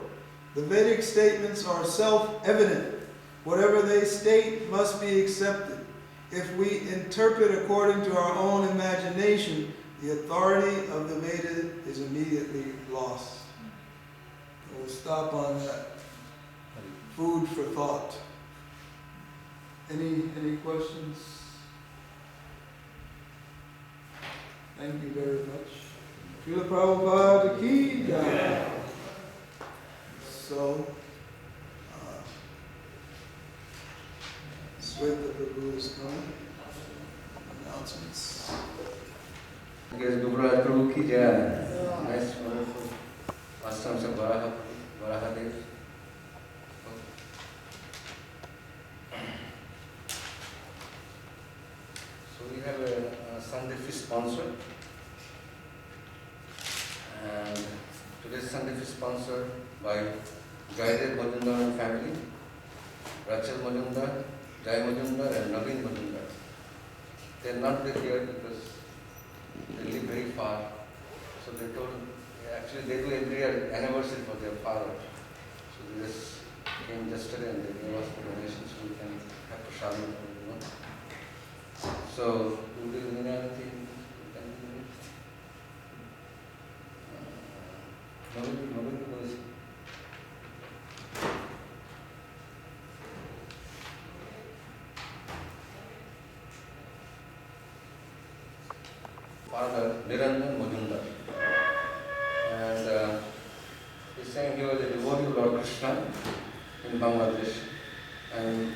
The Vedic statements are self-evident. Whatever they state must be accepted. If we interpret according to our own imagination, the authority of the Veda is immediately lost. We'll stop on that. Food for thought. Any questions? Thank you very much. Srila Prabhupada ki jai. So, Sweta Prabhu is coming. Announcements. Yes, Goparaj Prabhu ki jai. Nice, wonderful ashrams of Varaha Dev. So we have a Sunday fish sponsor, and today's Sunday fish sponsored by Jaidev Majumdar and family, Rachel Majumdar, Jai Majumdar and Naveen Majumdar. They are not here because they live very far. So they told, actually they do every year anniversary for their father. So they just came yesterday and they gave us the donation so we can have prasadam for everyone. So, do you do anything? Nobody goes. Father Niranjan Majumdar, and he's saying he was a devotee of Lord Krishna in Bangladesh, and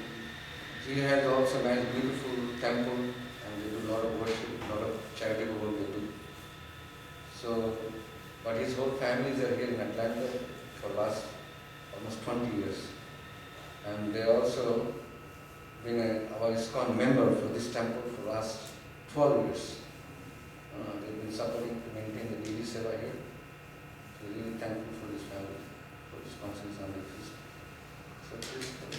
he has also a nice beautiful temple, and they do a lot of worship, a lot of charitable work they do. So, but his whole families are here in Atlanta for last almost 20 years, and they also been our Iskcon member for this temple for last 12 years. They've been supporting to maintain the daily seva here. So we're really thankful for this family, for sponsoring Sunday feast. So please come.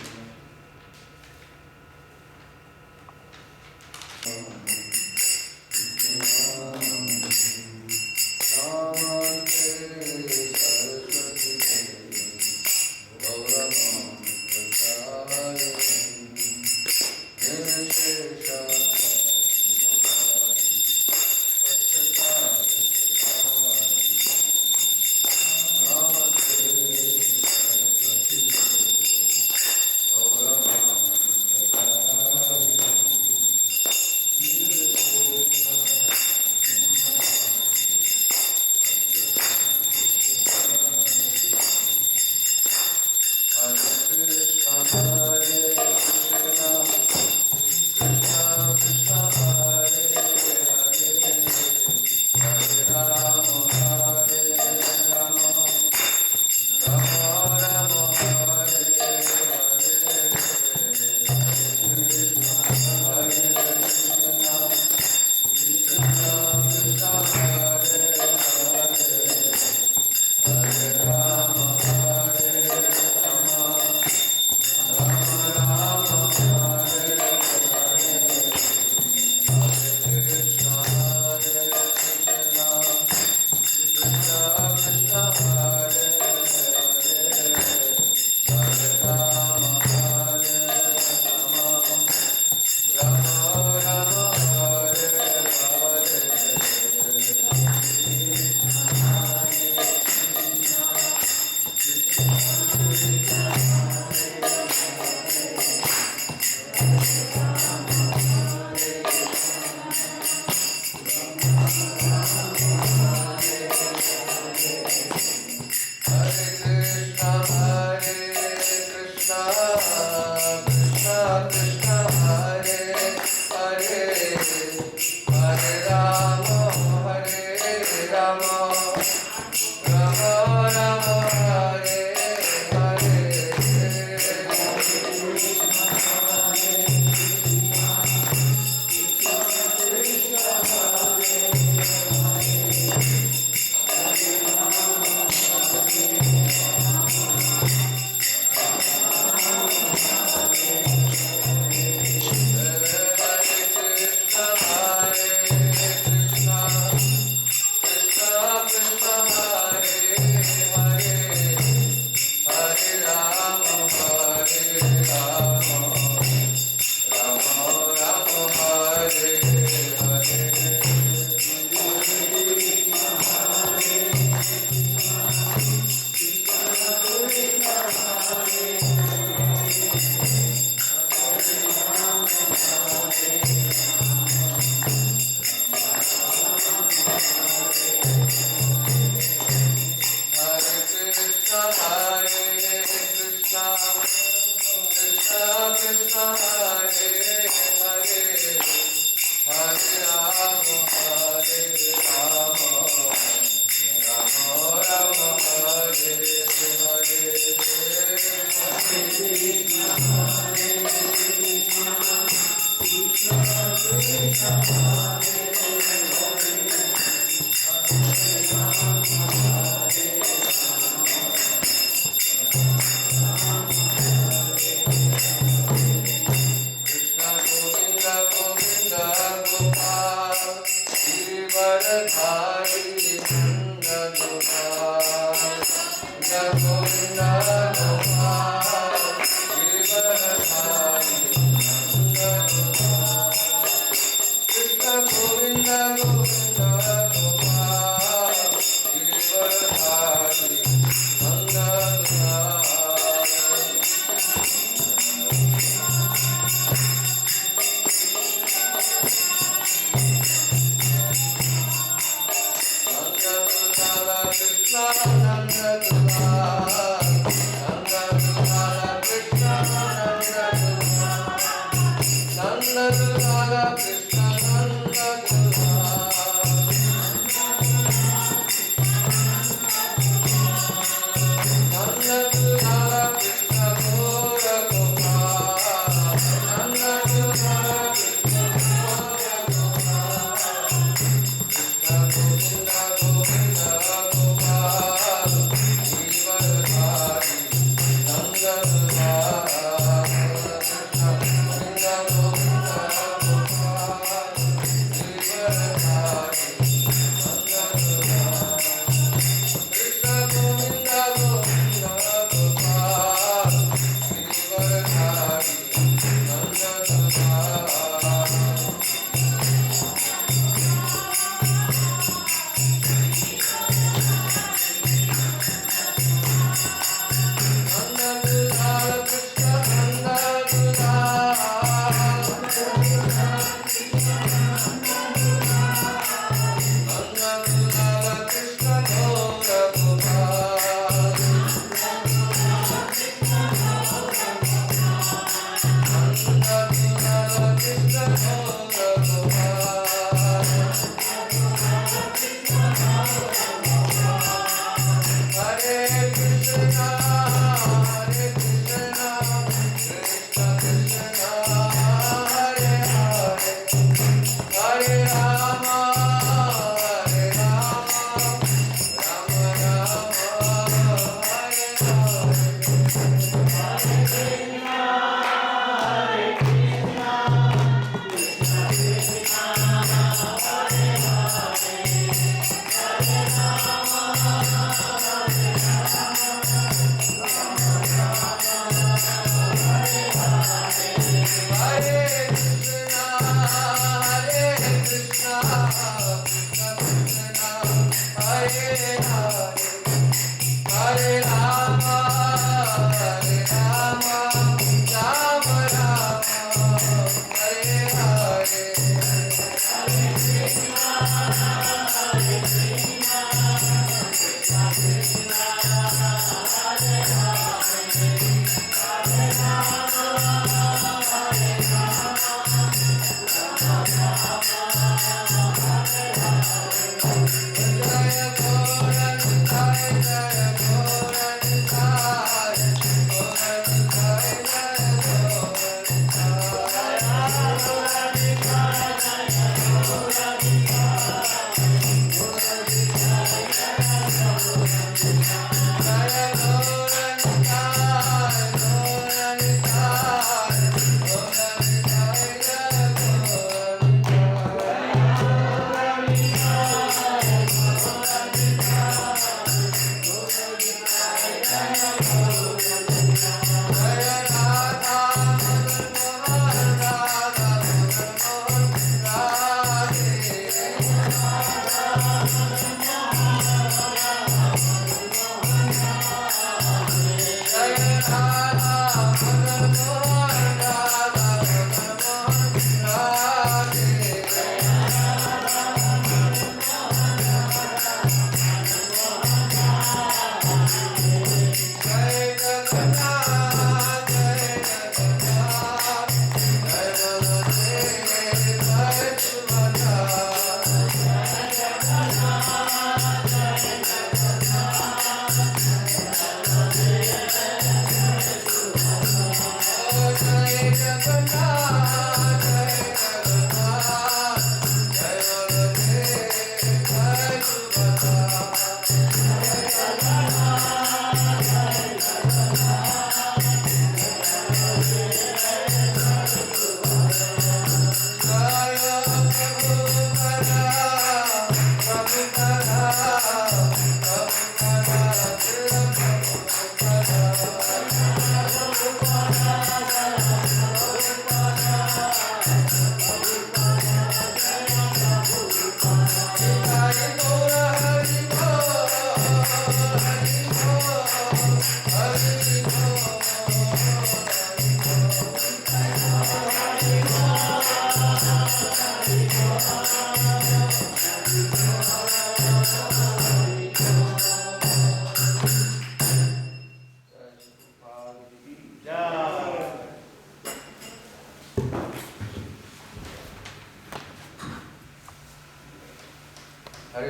Hare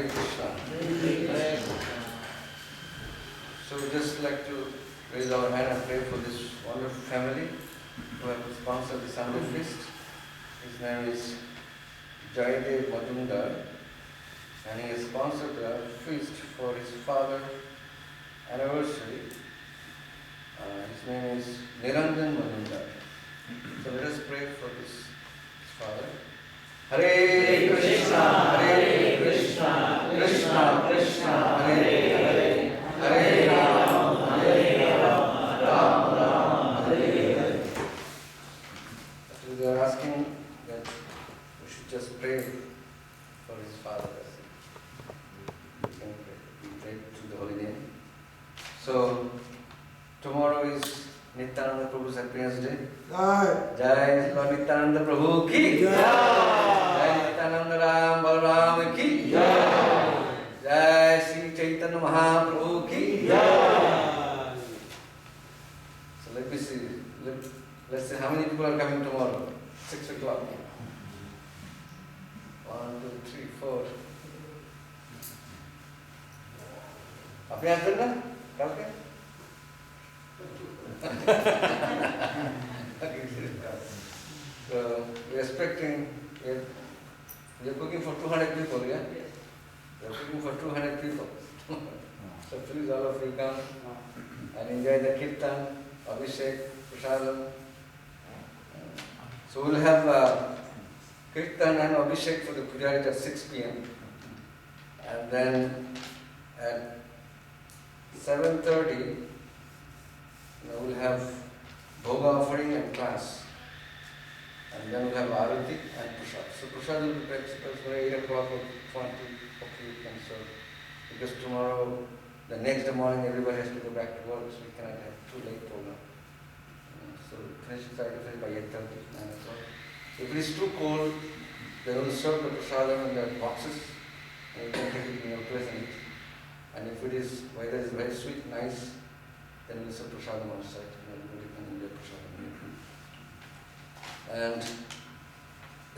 Krishna. So we just like to raise our hand and pray for this wonderful family who have sponsored the Sunday feast. His name is Jaidev Majumdar, and he has sponsored a feast for his father's anniversary. His name is Niranjan Majumdar. So let us pray for his father. Hare Krishna, Hare Krishna, Krishna Krishna, Hare Hare, Hare Rama, Hare Rama, Rama Rama, Hare Hare. So they are asking that we should just pray for his father. We can pray to the holy name. So tomorrow is Nityananda Prabhu's appearance day. Jai Lord Nityananda Prabhu ki Jai. Jai Nityananda Ram Balaram ki Jai. Jai Sri Chaitanya Mahaprabhu ki Jai. So let me see. Let's see how many people are coming tomorrow. 6 o'clock. 1, 2, 3, 4. अपने husband ना कल के So we're expecting, we're cooking for 200 people, yeah? We're cooking for 200 people. So please all of you come and enjoy the kirtan, abhishek, prasadam. So we'll have kirtan and abhishek for the pujarit at 6 p.m. And then at 7:30, we'll have bhoga offering and class. And then we'll have arati and prasad. So prasad will be practical for 8 o'clock or 20 and so because tomorrow, the next morning, everybody has to go back to work, so we cannot have too late program. So finish by 8:30, 9 o'clock. If it is too cold, they will serve the prasadam in their boxes, and you can take it in your place and eat. And if it is weather is very sweet, nice, then we'll serve prasadam on site, and everybody can enjoy prasadam. And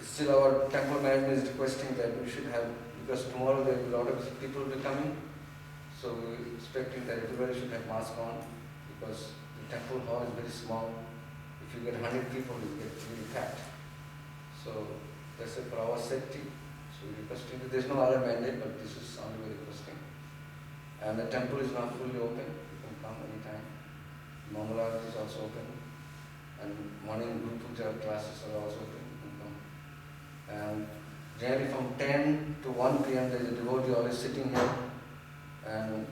still our temple management is requesting that we should have, because tomorrow there will be a lot of people will be coming, so we're expecting that everybody should have mask on, because the temple hall is very small. If you get 100 people, you get really packed. So that's it for our safety. So we're requesting that there's no other mandate, but this is only we're requesting. And the temple is now fully open. You can come anytime. Mangala is also open. And morning group puja classes are also open. You can come. And generally from 10 to 1 p.m. there is a devotee always sitting here. And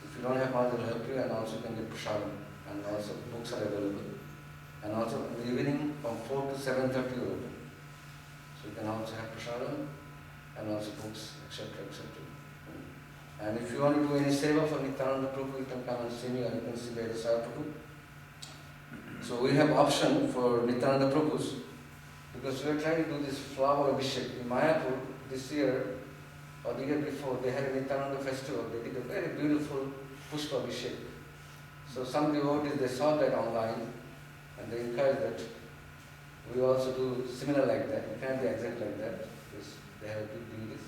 if you don't have money, they'll help you, and also you can get prasadam. And also books are available. And also in the evening from 4 to 7:30 are open. So you can also have prasadam and also books, etc. etc. And if you want to do any seva for Nityananda Prabhu, you can come and see me, or you can see Vedas Prabhu. So we have option for Nityananda Prabhus, because we are trying to do this flower abhishek. In Mayapur this year, or the year before, they had a Nityananda festival. They did a very beautiful pushpa abhishek. So some devotees, they saw that online, and they encouraged that we also do similar like that. We can't be exact like that, because they have big devotees.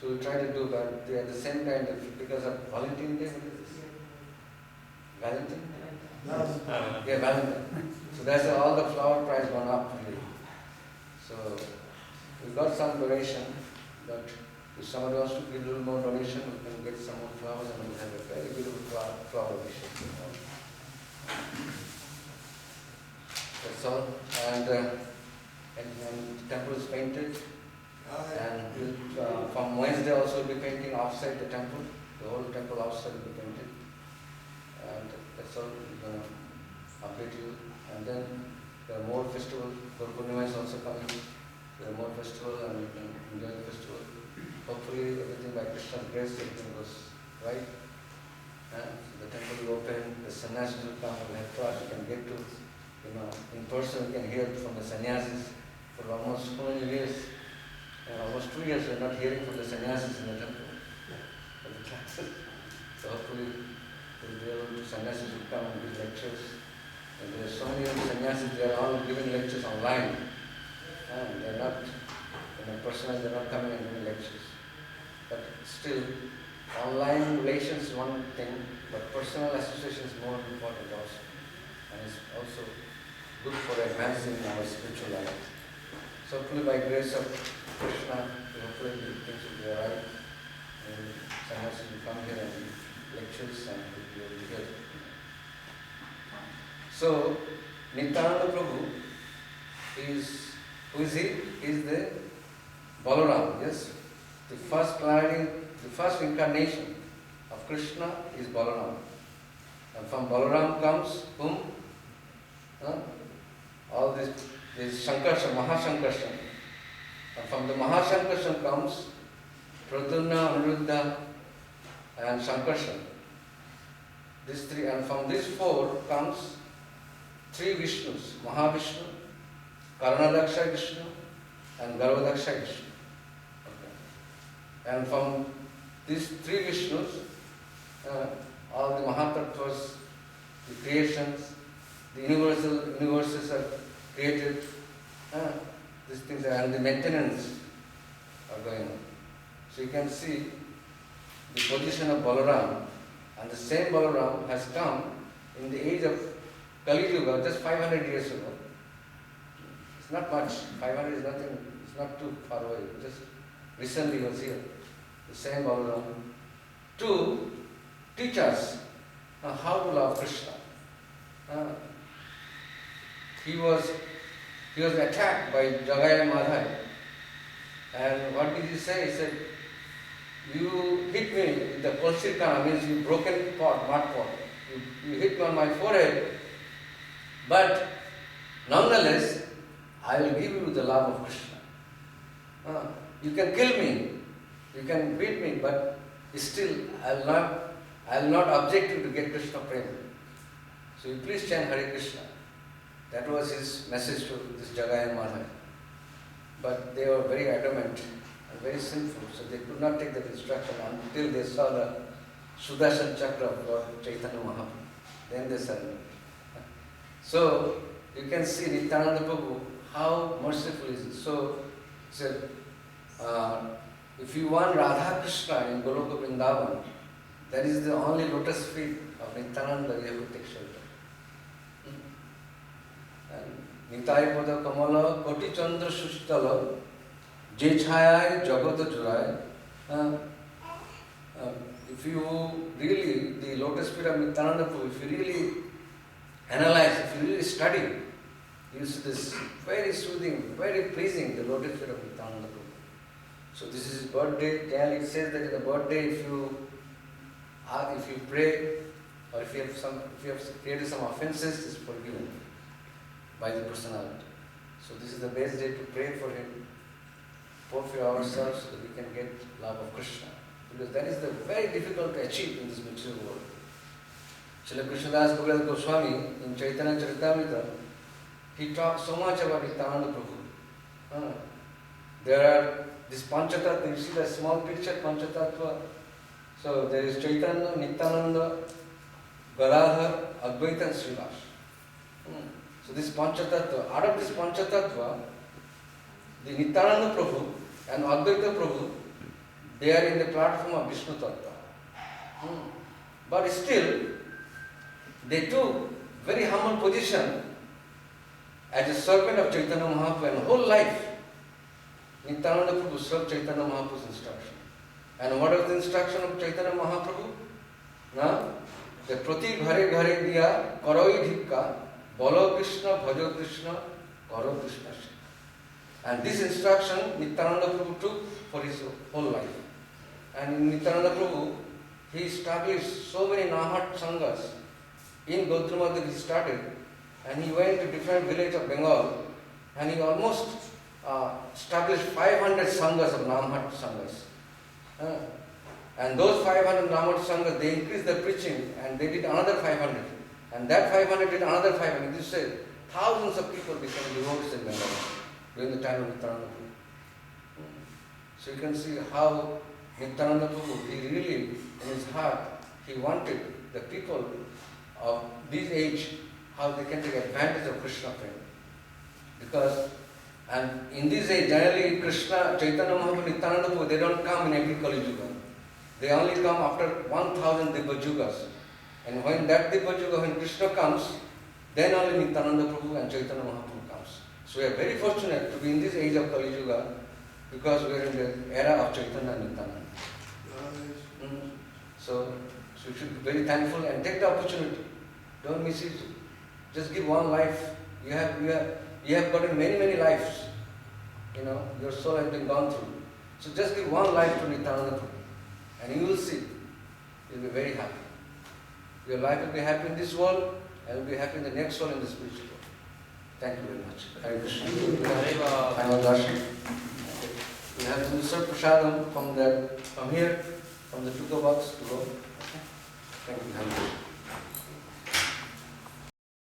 So we try to do that. At the same time, because of Valentine Day, what is this? Valentine? Yeah, Valentine. So that's why all the flower price gone up really. So we got some donation, but if somebody wants to give a little more donation, we can get some more flowers, and we'll have a very beautiful flower abhishek. That's all. And the temple is painted. And from Wednesday also we'll be painting outside the temple. The whole temple outside will be painted. And that's all we're going to update you. And then there are more festivals. Purnima is also coming. There are more festivals, and you can enjoy the festival. Hopefully everything by Krishna's grace, everything goes right. And the temple will open, the sannyasis will come, we'll have class, you can get to, in person, you can hear from the sannyasis for almost 4 years. Almost 2 years we are not hearing from the sannyasis in the temple, from the classes. So hopefully we'll be able to, sannyasis will come and give lectures. And there are so many sannyasis, they are all giving lectures online. And they are not, personal, they are not coming and giving lectures. But still, online relations is one thing, but personal association is more important also. And it's also good for advancing our spiritual life. So hopefully by grace of Krishna, hopefully things will be alright. And sannyasis will come here and give lectures and we will be here. So, Nityananda Prabhu is, who is he? He is the Balaram, yes? The first incarnation of Krishna is Balaram. And from Balaram comes whom? All this Sankarshan, Mahashankarshan. And from the Mahashankarshan comes Pradyumna, Aniruddha and Sankarshan. These three, and from these four comes three Vishnus, Mahavishnu, Karanadaksha Vishnu and Garvadaksha Vishnu. Okay. And from these three Vishnus, all the Mahatattvas, the creations, the universes are created, these things are, and the maintenance are going on. So you can see the position of Balaram, and the same Balaram has come in the age of Kali Yuga, just 500 years ago. It's not much, 500 is nothing, it's not too far away, just recently was here, the same Balaram, to teach us how to love Krishna. He was attacked by Jagai and Madhai. And what did he say? He said, you hit me with the kolsirkana, means you broken pot, mud pot. You hit me on my forehead, but nonetheless, I will give you the love of Krishna. You can kill me, you can beat me, but still I will not object you to get Krishna prema. So you please chant Hare Krishna. That was his message to this Jagai and Madhai. But they were very adamant and very sinful, so they could not take that instruction until they saw the Sudarshan Chakra of Lord Chaitanya Mahaprabhu. Then they surrendered. So you can see Nityananda Prabhu, how merciful is it. So he said, if you want Radha Krishna in Goloka Vrindavan, that is the only lotus feet of Nityananda you have to take shelter. Nitai Pada Kamala Koti Chandra Sushtala Je Chhayai Jagata Jurai. If you really, the lotus feet of Nityananda Prabhu, if you really analyze, if you really study, you see this very soothing, very pleasing, the lotus feet of Nityananda Prabhu. So this is his birthday. It says that in the birthday, if you pray, or if you have created some offenses, it's forgiven by the personality. So this is the best day to pray for him, pour for ourselves so that we can get love of Krishna. Because that is the very difficult to achieve in this material world. Srila Krishnadas Kaviraj Goswami in Chaitanya Charitamrita, he talks so much about Nityananda Prabhu. There are this Panchatattva, you see the small picture, Panchatattva. So there is Chaitanya, Nityananda, Gadadhar, Advaita and Srivas. So this Panchatattva, out of this Panchatattva, the Nityananda Prabhu and Advaita Prabhu, they are in the platform of Vishnu Tattva. But still, they took very humble position as a servant of Chaitanya Mahaprabhu, and whole life Nityananda Prabhu served Chaitanya Mahaprabhu's instruction. And what was the instruction of Chaitanya Mahaprabhu? The Prati Ghare Ghare Diya Karoi Dhikka Bolo Krishna Bhajo Krishna Karo Krishna. And this instruction Nityananda Prabhu took for his whole life. And in Nityananda Prabhu, he established so many Nahat Sanghas. In Gautama he started, and he went to different villages of Bengal, and he almost established 500 Sanghas of Nahat Sanghas. And those 500 Nahat Sanghas, they increased their preaching, and they did another 500. And that 500 did another 500. This said, thousands of people became devotees in Bengal during the time of Nityananda Prabhu. So you can see how Nityananda Prabhu, he really, in his heart, he wanted the people of this age, how they can take advantage of Krishna prema. Because, and in this age, generally Krishna, Chaitanya Mahaprabhu, Nityananda Prabhu, they don't come in every Kali Yuga. They only come after 1000 Dibba Yugas. And when that Dibba Yuga, when Krishna comes, then only Nityananda Prabhu and Chaitanya Mahaprabhu comes. So we are very fortunate to be in this age of Kali Yuga because we are in the era of Chaitanya and Nityananda. So you should be very thankful and take the opportunity. Don't miss it. Just give one life. You have gotten many lives. You know, your soul has been gone through. So just give one life to Nityananda Prabhu. And you will see. You'll be very happy. Your life will be happy in this world and will be happy in the next world in the spiritual world. Thank you very much. Hare Krishna. Final darshan. We have to serve prasadam from here, from the Tuka box to go.